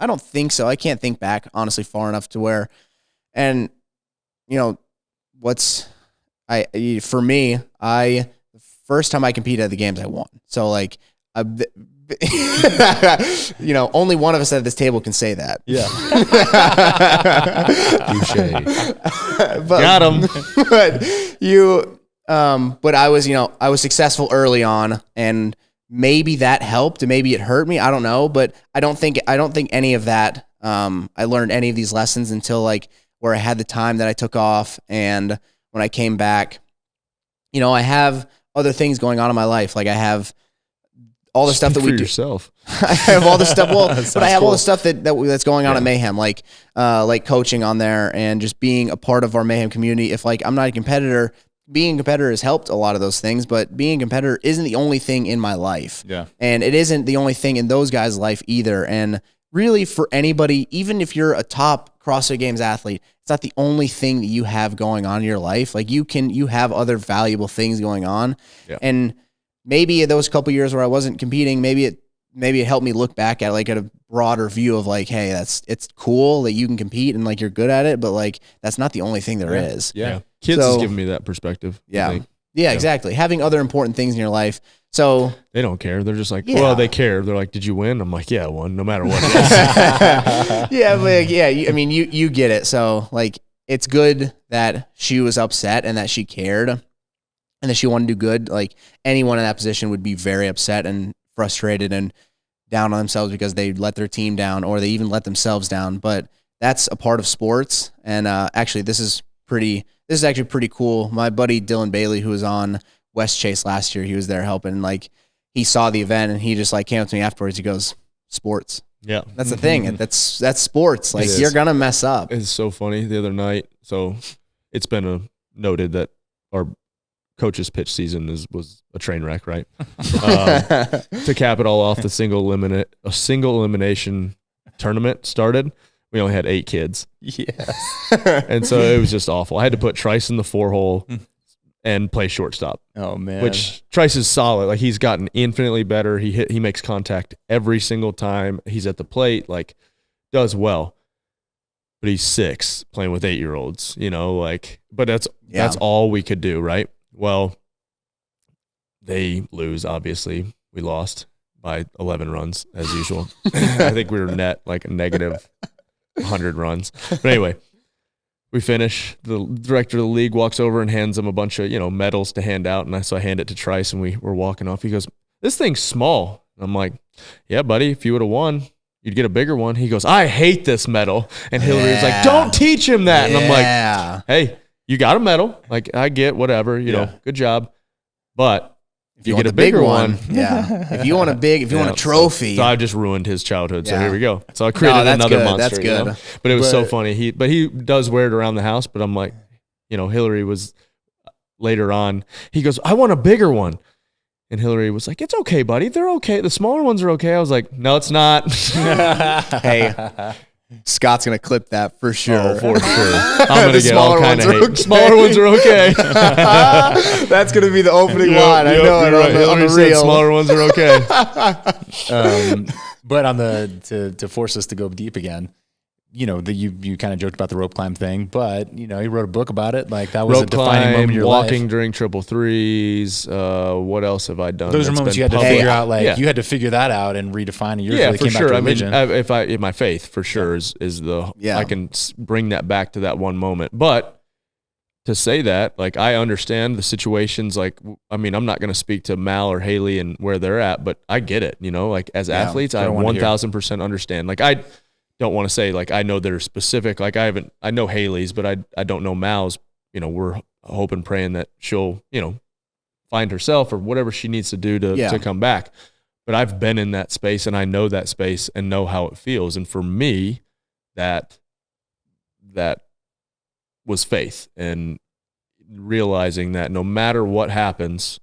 don't think so. I can't think back, honestly, far enough to where, and the first time I competed at the games, I won. So like, only one of us at this table can say that. Yeah. Got him. But But I was, I was successful early on, and maybe that helped and maybe it hurt me. I don't know, but I don't think any of that, I learned any of these lessons until like where I had the time that I took off. And when I came back, I have other things going on in my life. Like I have all the stuff that we do. Yourself. I have all the stuff. Well, but I have all the stuff that's going on at Mayhem, like coaching on there and just being a part of our Mayhem community. If like I'm not a competitor, being a competitor has helped a lot of those things, but being a competitor isn't the only thing in my life. Yeah. And it isn't the only thing in those guys' life either. And really for anybody, even if you're a top CrossFit Games athlete, it's not the only thing that you have going on in your life. Like you have other valuable things going on. Yeah. And maybe those couple years where I wasn't competing, maybe it helped me look back at like at a broader view of like, hey, it's cool that you can compete and like you're good at it, but like that's not the only thing there is. Yeah. Kids has given me that perspective. Yeah. Yeah, exactly. Having other important things in your life. So they don't care. They're just like, well, they care. They're like, did you win? I'm like, yeah, I won, no matter what. Yeah, but like, you get it. So like, it's good that she was upset and that she cared and that she wanted to do good. Like anyone in that position would be very upset and frustrated and down on themselves because they let their team down or they even let themselves down. But that's a part of sports. And actually, this is actually pretty cool. My buddy Dylan Bailey, who was on West Chase last year, he was there helping. Like he saw the event and he just like came up to me afterwards. He goes, "Sports." Yeah, that's the thing. That's sports. Like you're gonna mess up. It's so funny. The other night, so it's been noted that our coach's pitch season was a train wreck, right? To cap it all off, a single elimination tournament started. We only had 8 kids. Yes. And so it was just awful. I had to put Trice in the 4-hole and play shortstop. Oh, man. Which Trice is solid. Like he's gotten infinitely better. He makes contact every single time. He's at the plate, like does well. But he's 6 playing with 8-year-olds, but that's all we could do, right? Well, they lose, obviously. We lost by 11 runs as usual. I think we were net like a negative 100 runs. But anyway, we finish. The director of the league walks over and hands him a bunch of, medals to hand out. And so I hand it to Trice and we were walking off. He goes, "This thing's small." I'm like, "Yeah, buddy, if you would have won, you'd get a bigger one." He goes, "I hate this medal." And Hillary was like, "Don't teach him that." And I'm like, "Hey, you got a medal. Like I get whatever, good job. But if you get a bigger one, if you want a trophy." So I just ruined his childhood. So here we go. So I created another monster. That's good. But it was so funny. He does wear it around the house. But I'm like, Hillary was later on. He goes, "I want a bigger one." And Hillary was like, "It's okay, buddy. They're okay. The smaller ones are okay." I was like, "No, it's not." Hey. Scott's going to clip that for sure. Oh, for sure. I'm going to get all kind of hate. Okay. Smaller ones are okay. That's going to be the opening line. I know it on the reel. Smaller ones are okay. But on to force us to go deep again, you kind of joked about the rope climb thing, but he wrote a book about it. Like that was rope a defining moment in your life. Walking during triple threes. What else have I done? Those are moments you had to figure out. Like you had to figure that out and redefine it. Yours really for came sure. Back to religion. In my faith for sure is the I can bring that back to that one moment. But to say that, like I understand the situations. Like I'm not going to speak to Mal or Haley and where they're at, but I get it. Like as athletes, I 1000% understand. Like I don't want to say like I know they're specific. Like I know Haley's, but I don't know Mal's. We're hoping, praying that she'll find herself or whatever she needs to do to come back. But I've been in that space and I know that space and know how it feels. And for me, that was faith and realizing that no matter what happens,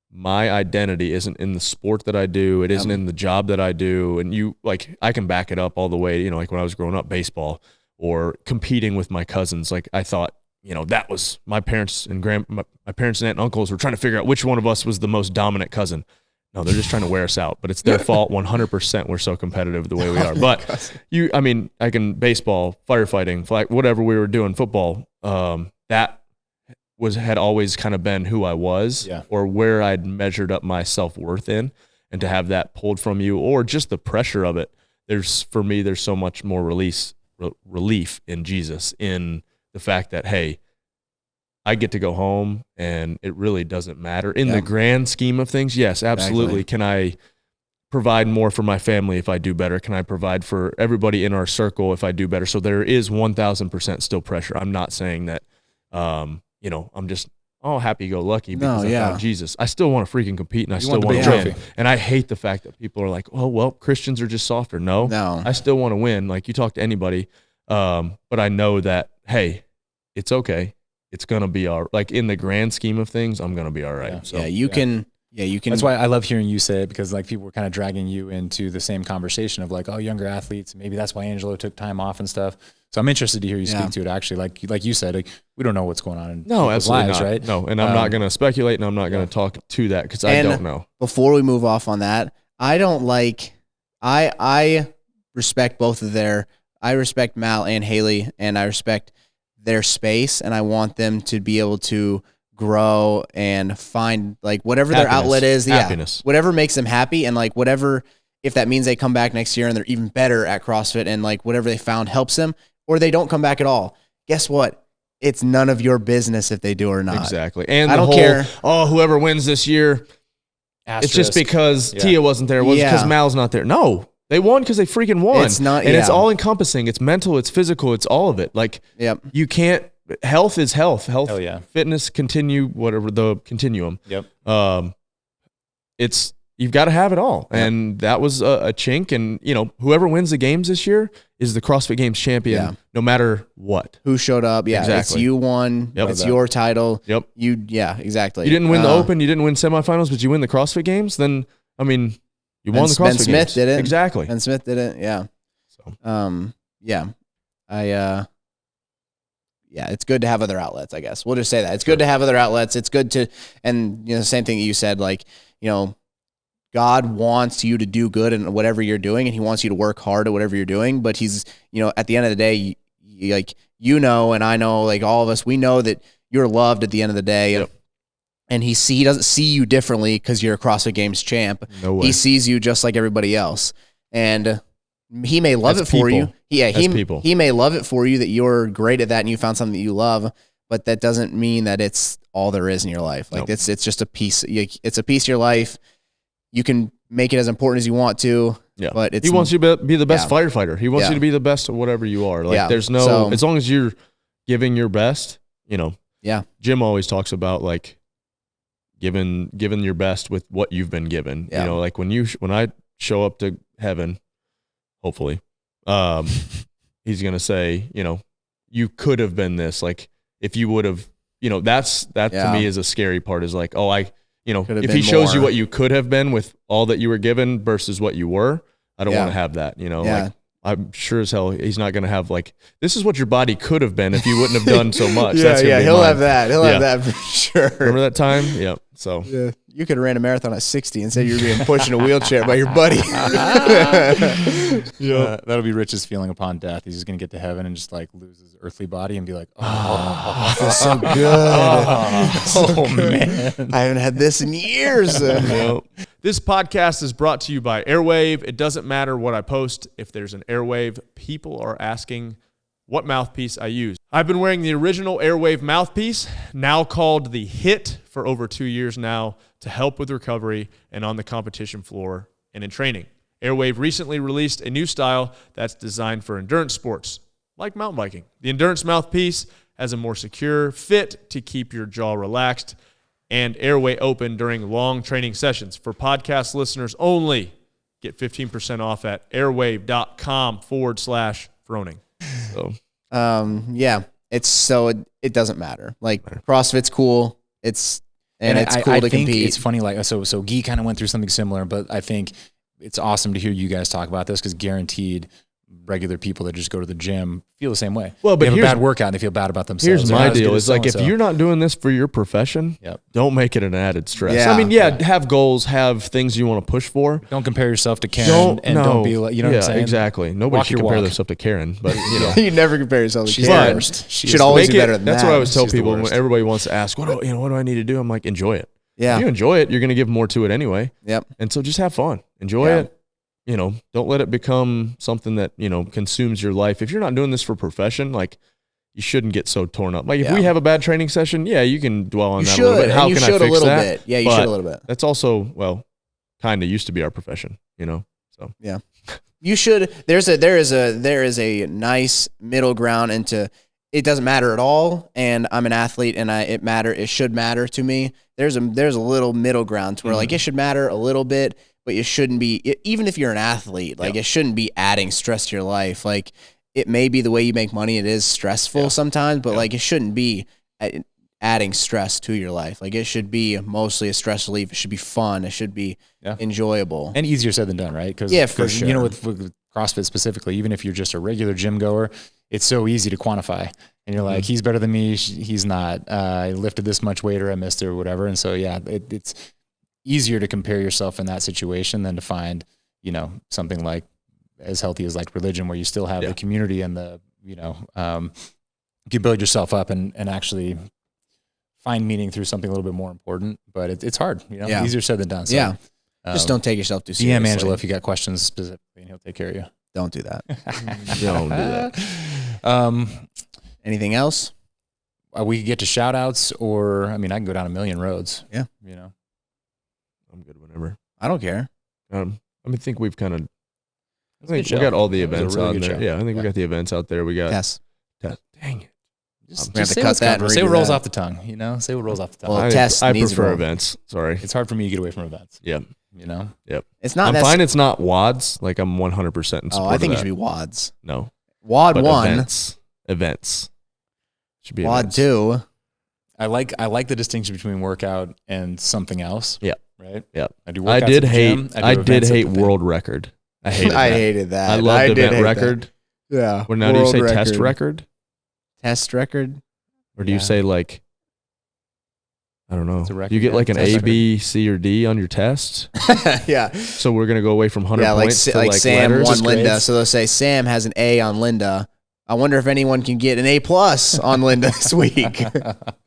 my identity isn't in the sport that I do. It isn't in the job that I do. And I can back it up all the way, like when I was growing up, baseball or competing with my cousins. Like I thought, that was my parents and my parents and aunt and uncles were trying to figure out which one of us was the most dominant cousin. No, they're just trying to wear us out, but it's their fault. 100%. We're so competitive the way we are. But I can baseball, firefighting, flag, whatever we were doing, football. That had always kind of been who I was or where I'd measured up my self-worth in, and to have that pulled from you or just the pressure of it. For me, there's so much more relief in Jesus, in the fact that, hey, I get to go home, and it really doesn't matter in the grand scheme of things. Yes, absolutely. Can I provide more for my family if I do better? Can I provide for everybody in our circle if I do better? So there is 1,000% still pressure. I'm not saying that, you know, I'm just happy-go-lucky because I found Jesus. I still want to freaking compete, and I still want to win. And I hate the fact that people are like, well, Christians are just softer. No, I still want to win. Like, you talk to anybody, but I know that, hey, it's okay. It's going to be like, in the grand scheme of things, I'm going to be all right. Yeah. So, you can. That's why I love hearing you say it, because like people were kind of dragging you into the same conversation of like, oh, younger athletes, maybe that's why Angelo took time off and stuff. So I'm interested to hear you speak to it. Actually, like you said, like, we don't know what's going on in people's lives, right? No, and I'm not going to speculate, and I'm not going to talk to that because I don't know. Before we move off on that, I don't like. I respect both of I respect Mal and Haley, and I respect their space, and I want them to be able to grow and find like whatever their outlet is, whatever makes them happy, and like whatever, if that means they come back next year and they're even better at CrossFit, and like whatever they found helps them, or they don't come back at all. Guess what? It's none of your business if they do or not. Exactly. And I don't care. Oh, whoever wins this year, it's just because Tia wasn't there. It wasn't because Mal's not there. No, they won because they freaking won. It's not, and it's all encompassing. It's mental, it's physical, it's all of it. Like, you can't. Health is health. Fitness, whatever the continuum. You've got to have it all. And that was a chink. And, you know, whoever wins the games this year is the CrossFit Games champion, no matter what. Who showed up. Yeah, exactly. It's you won. It's your title. Exactly. You didn't win the Open. You didn't win semifinals, but you win the CrossFit Games. Then, I mean, you won the CrossFit Games. Ben Smith did it. Exactly. Ben Smith did it. Yeah. So, it's good to have other outlets, I guess. We'll just say that. It's good to have other outlets. It's good to, and, you know, the same thing that you said, like, you know, God wants you to do good in whatever you're doing, and he wants you to work hard at whatever you're doing. But he's, you know, at the end of the day, you know, and I know, like all of us, we know that you're loved at the end of the day. And he doesn't see you differently because you're a CrossFit Games champ. No way. He sees you just like everybody else. And he may love it for you. Yeah, he may love it for you that you're great at that and you found something that you love, but that doesn't mean that it's all there is in your life. Like, it's just a piece. It's a piece of your life. You can make it as important as you want to. Yeah, but he wants you to be the best firefighter. He wants you to be the best of whatever you are. Like, there's no, as long as you're giving your best, you know. Yeah. Jim always talks about like giving your best with what you've been given. You know, like when I show up to heaven, hopefully, he's going to say, you know, you could have been this. Like, if you would have, you know, that to me is a scary part, is like, if he shows you what you could have been with all that you were given versus what you were, I don't want to have that, you know, like, I'm sure as hell he's not going to have like, this is what your body could have been if you wouldn't have done so much. He'll have that. He'll have that for sure. Remember that time? Yeah. So you could have ran a marathon at 60 and said you were being pushed in a wheelchair by your buddy. That'll be Rich's feeling upon death. He's just going to get to heaven and just like lose his earthly body and be like, oh, feels so good. Oh man, I haven't had this in years. This podcast is brought to you by Airwave. It doesn't matter what I post. If there's an Airwave, people are asking what mouthpiece I use. I've been wearing the original Airwave mouthpiece, now called the HIT, for over 2 years now, to help with recovery and on the competition floor and in training. Airwave recently released a new style that's designed for endurance sports, like mountain biking. The endurance mouthpiece has a more secure fit to keep your jaw relaxed and airway open during long training sessions. For podcast listeners only, get 15% off at airwave.com/Froning. It doesn't matter. Like, CrossFit's cool. It's cool to compete. It's funny. Like, so Guy kind of went through something similar, but I think it's awesome to hear you guys talk about this, because guaranteed regular people that just go to the gym feel the same way. Well, but they have a bad workout and they feel bad about themselves. Here's my deal: is like, if you're not doing this for your profession, don't make it an added stress. Yeah. I mean, have goals, have things you want to push for. Don't compare yourself to Karen, don't be like, you know what I'm saying? Exactly. Nobody should compare themselves to Karen, but you know, you never compare yourself to She's Karen. the worst. She should always be better than that's that. what I always tell people when everybody wants to ask, what do I need to do? I'm like, enjoy it. Yeah. If you enjoy it, you're going to give more to it anyway. Yep. And so just have fun. Enjoy it. You know, don't let it become something that, you know, consumes your life. If you're not doing this for profession, like, you shouldn't get so torn up. Like if we have a bad training session, you can dwell on that a little bit. How can I fix that? Yeah, you should a little bit. That's also, kind of used to be our profession, So yeah, you should. There is a nice middle ground into. It doesn't matter at all, and I'm an athlete, and it should matter to me. There's a little middle ground to where like it should matter a little bit, but you shouldn't be, even if you're an athlete, like it shouldn't be adding stress to your life. Like it may be the way you make money. It is stressful sometimes, but like it shouldn't be adding stress to your life. Like it should be mostly a stress relief. It should be fun. It should be enjoyable and easier said than done, right? Because for sure. You know, with CrossFit specifically, even if you're just a regular gym goer, it's so easy to quantify. And you're like, he's better than me. He's not. I lifted this much weight or I missed it or whatever. And so, it's easier to compare yourself in that situation than to find, something like as healthy as like religion, where you still have the community and the, you can build yourself up and actually find meaning through something a little bit more important. But it's hard, easier said than done. So, just don't take yourself too seriously. DM Angelo if you got questions specifically, and he'll take care of you. Don't do that. Don't do that. Anything else? We could get to shout outs, or I can go down a million roads. Yeah. I'm good whenever. I don't care. I think we've kind of, we got all the events out there. Yeah, I think we got the events out there. We got Test. Dang it. Just have to cut that. Say what rolls off the tongue, Say what rolls off the tongue. Well, test. I prefer events. Sorry. It's hard for me to get away from events. Yeah. Yep. It's not. I'm fine. It's not WODs. Like I'm 100% in support. Oh, I think it should be WODs. No. WOD 1. Events. Should be WOD 2. I like the distinction between workout and something else. Yeah. Right. Yeah. I did hate world record. I hated that. I loved event record. That. Yeah. Well, now do you say test record? Test record. Or do you say like, I don't know. You get like an A, B, C, or D on your test. Yeah. So we're gonna go away from 100 points to like Sam letters. won Linda. So they'll say Sam has an A on Linda. I wonder if anyone can get an A+ on Linda this week.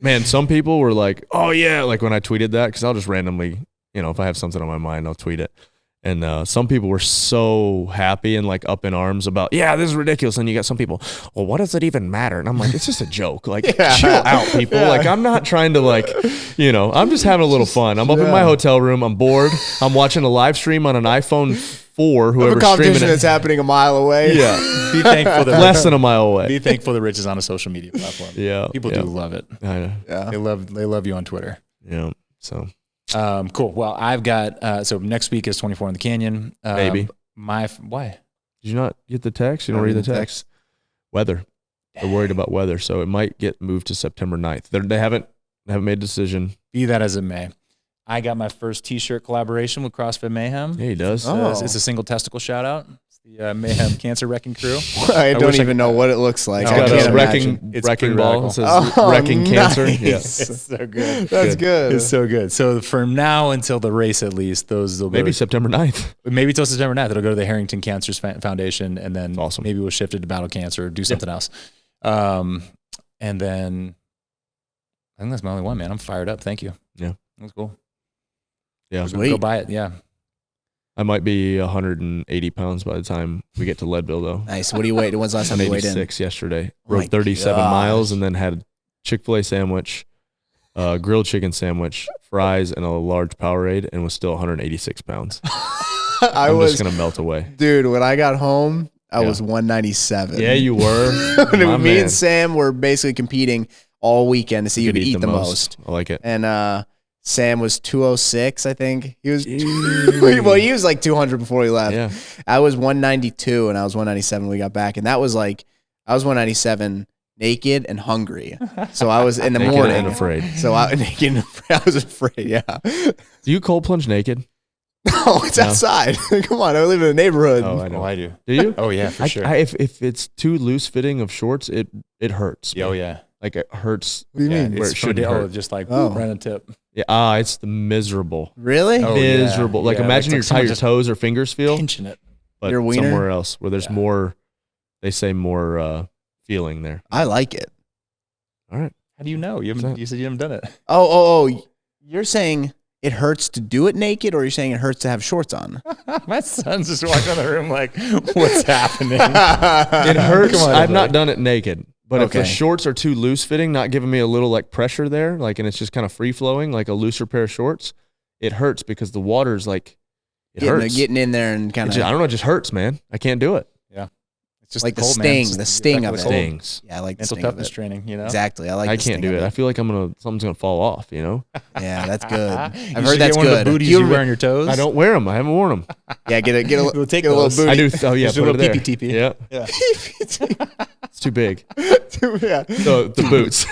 Man, some people were like, "Oh yeah," like when I tweeted that, because I'll just randomly, if I have something on my mind, I'll tweet it. And some people were so happy and like up in arms about, this is ridiculous. And you got some people, well, what does it even matter? And I'm like, it's just a joke. Like, chill out, people. Yeah. Like, I'm not trying to like, I'm just having a little fun. I'm up in my hotel room. I'm bored. I'm watching a live stream on an iPhone 4. Whoever's a competition streaming that's happening a mile away. Yeah. Be thankful that less than a mile away. Be thankful that Rich is on a social media platform. Yeah. People do love it. I know. Yeah. They love you on Twitter. Yeah. So. Cool. Well, I've got, so next week is 24 in the Canyon. Maybe. Why? Did you not get the text? You don't read the text? Weather. They're worried about weather. So it might get moved to September 9th. They haven't made a decision. Be that as it may. I got my first t-shirt collaboration with CrossFit Mayhem. Yeah, he does. It's a single testicle shout out. It's the Mayhem Cancer Wrecking Crew. I don't even know what it looks like. It's got a wrecking ball. It says wrecking cancer. Yeah. It's so good. That's good. It's so good. So from now until the race, at least, those will maybe September 9th. Maybe till September 9th. It'll go to the Harrington Cancer Foundation, and then awesome. Maybe we'll shift it to Battle Cancer or do something else. And then I think that's my only one, man. I'm fired up. Thank you. Yeah. That's cool. Yeah. Go buy it. Yeah. I might be 180 pounds by the time we get to Leadville, though. Nice. What do you weigh? When's the last time you weighed in? 86 yesterday. Rode 37 miles and then had a Chick-fil-A sandwich, grilled chicken sandwich, fries, and a large Powerade, and was still 186 pounds. I'm just going to melt away. Dude, when I got home, I was 197. Yeah, you were. Me and Sam were basically competing all weekend to see who could eat the most. I like it. And Sam was 206, I think. He was well, he was like 200 before he left. Yeah. I was 192 and I was 197 when we got back. And that was like, I was 197 naked and hungry. So I was in the morning. And afraid. So I was afraid, yeah. Do you cold plunge naked? No, it's outside. Come on, I live in a neighborhood. Oh, I know. Oh, I do. Do you? Oh, yeah, for sure. If it's too loose fitting of shorts, it hurts. Oh, yeah. Like it hurts. What do you mean? Where it shouldn't hurt. Just like right on the tip. Yeah, it's the miserable. Really? Oh, miserable. Yeah. Like imagine how your toes or fingers feel. Pinching it. But your wiener? Somewhere else where there's more, they say more feeling there. I like it. All right. How do you know? You said you haven't done it. Oh, you're saying it hurts to do it naked, or you're saying it hurts to have shorts on? My son's just walking in the room like, what's happening? It hurts. I've not done it naked. But if the shorts are too loose fitting, not giving me a little like pressure there, like, and it's just kind of free flowing, like a looser pair of shorts, it hurts because the water's like, hurts. Getting in there and kind of. I don't know, it just hurts, man. I can't do it. Yeah. It's just like the sting of it. Stings. Yeah, I like the mental sting of toughness it. training, you know? Exactly. I can't do it. I feel like something's going to fall off, you know? Yeah, that's good. I've You heard that's get one good. of the booties you wear on your toes? I don't wear them. I haven't worn them. Yeah, get a We'll take get a little those. booty. I do. Oh, yeah. Just do a Put it little there. pee-pee-teepee. Yeah. Yeah. It's too big. Yeah. The boots.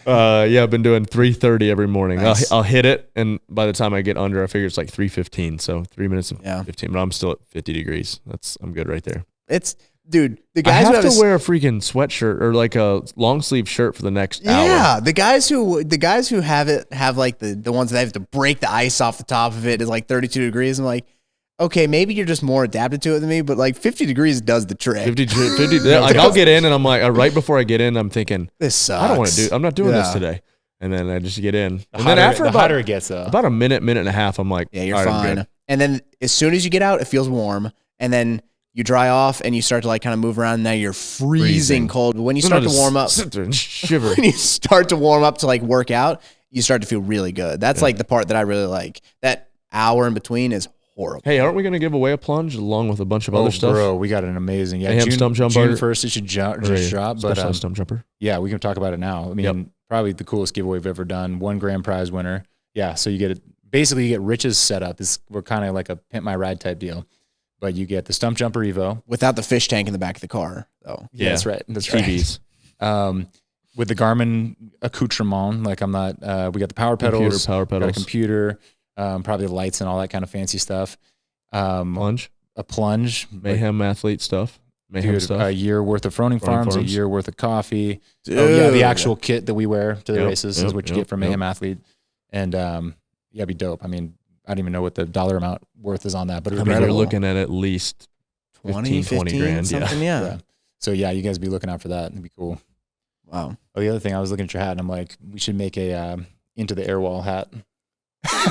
I've been doing 3:30 every morning. Nice. I'll hit it, and by the time I get under, I figure it's like 3:15. So 3 minutes and 15. But I'm still at 50 degrees. I'm good right there. Dude, the I guys have who to wear a freaking sweatshirt or like a long sleeve shirt for the next hour. Yeah, the guys who have like the ones that have to break the ice off the top of it is like 32 degrees. I'm like, okay, maybe you're just more adapted to it than me, but like 50 degrees does the trick. 50 like I'll get in and I'm like, right before I get in, I'm thinking, This sucks. I don't want to do. I'm not doing this today. And then I just get in. And then after hotter it gets, about a minute and a half, I'm like, yeah, you're fine. And then as soon as you get out, it feels warm, and then you dry off and you start to like kind of move around. And now you're freezing cold. But when you start to warm up, sit there and shiver. when you start to warm up to like work out, you start to feel really good. That's like the part that I really like. That hour in between is horrible. Hey, aren't we going to give away a plunge along with a bunch of other stuff? Bro, we got an amazing. Yeah, Mayhem stump jumper. June 1st, it should just drop. But stump jumper. Yeah, we can talk about it now. I mean, probably the coolest giveaway we've ever done. 1 grand prize winner. Yeah, so you get it. Basically, you get Rich's setup. We're kind of like a Pimp My Ride type deal. But you get the Stump Jumper Evo. Without the fish tank in the back of the car, though. Yeah, that's right. That's TVs. Right. With the Garmin accoutrement, like I'm not, we got the power pedals. Power pedals. Got a computer, probably the lights and all that kind of fancy stuff. Plunge. A plunge. Mayhem Athlete stuff. Mayhem stuff. A year worth of Froning Farms, a year worth of coffee. Dude. Oh, yeah, the actual kit that we wear to the races is what you get from Mayhem Athlete. And it'd be dope. I mean, I don't even know what the dollar amount worth is on that, but you're looking at least 20 grand. Something, yeah. So yeah, you guys be looking out for that. It'd be cool. Wow. Oh, the other thing, I was looking at your hat and I'm like, we should make a Into the Airwall hat.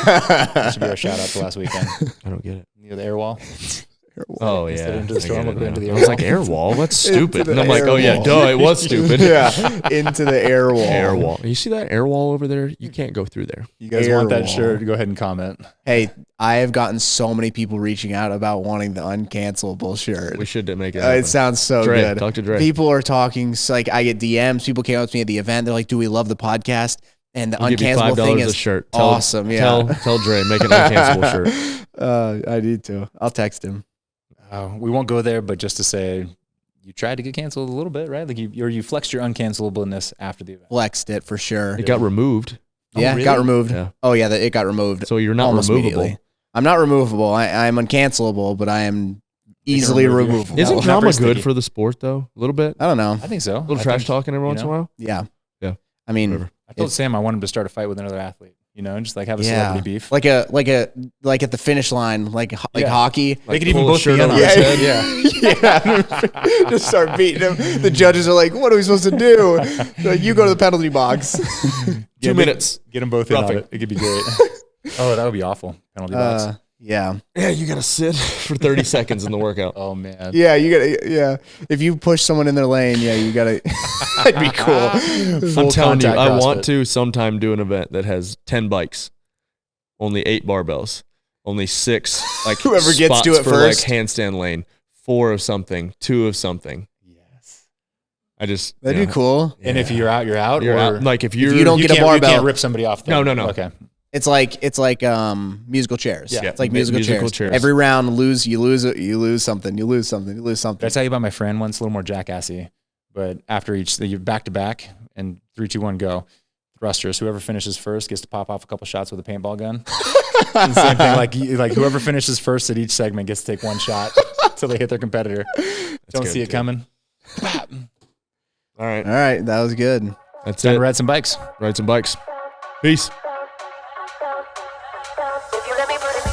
That should be our shout out to last weekend. I don't get it. You know the Airwall? Oh yeah. Into the storm, we'll go into the I was like, Airwall? That's stupid. And I'm like, oh yeah, Airwall. duh, it was stupid. Yeah. Into the Airwall. Airwall. You see that Airwall over there? You can't go through there. You guys want that shirt? Go ahead and comment. Hey, I have gotten so many people reaching out about wanting the uncancelable shirt. We should make it happen. It sounds so Dre, good. talk to Dre. People are talking, so like I get DMs. People came up to me at the event. They're like, do we love the podcast? And the We'll uncancelable thing is a shirt. awesome. Tell Dre, make an uncancelable shirt. I need to. I'll text him. We won't go there, but just to say, you tried to get canceled a little bit, right? Like you flexed your uncancelableness after the event. Flexed it for sure. It got removed. Yeah, really? it got removed. Yeah. Oh yeah, it got removed. So you're not almost removable. immediately. I'm not removable. I'm uncancelable, but I am easily removable. Isn't Not drama very good sticky. for the sport though? A little bit. I don't know. I think so. A little trash talking every once in a while. Yeah. Yeah. I mean, Whatever. I told Sam I want him to start a fight with another athlete. You know, and just like have a celebrity beef. like at the finish line, like hockey. They could even pull a both be shirt in over on his it. head. Yeah. Just start beating him. The judges are like, "What are we supposed to do?" They're like, you go to the penalty box. 2 minutes. Get them both in on Roughing. it. It could be great. Oh, that would be awful. Penalty box. Yeah. Yeah, you gotta sit for 30 seconds in the workout. Oh man. Yeah, you gotta. Yeah, if you push someone in their lane, yeah, you gotta. That'd be cool. I'm telling you, contact I CrossFit. want to sometime do an event that has 10 bikes, only 8 barbells, only 6 like Whoever gets spots to it for first. like handstand lane, 4 of something, 2 of something. Yes. I just That'd be cool. And if you're out, you're out. You're or out. Like if you don't get a you barbell. can't rip somebody off. No. Okay. It's like musical chairs. Yeah. It's like musical chairs. Every round, you lose something. That's how you buy my friend once, a little more jackassy. But after each, you're back to back, and 3, 2, 1, go. Thrusters. Whoever finishes first gets to pop off a couple shots with a paintball gun. And same thing, like whoever finishes first at each segment gets to take 1 shot until they hit their competitor. Don't see it coming. All right. All right, that was good. That's Time it. to ride some bikes. Ride some bikes. Peace. If you let me put it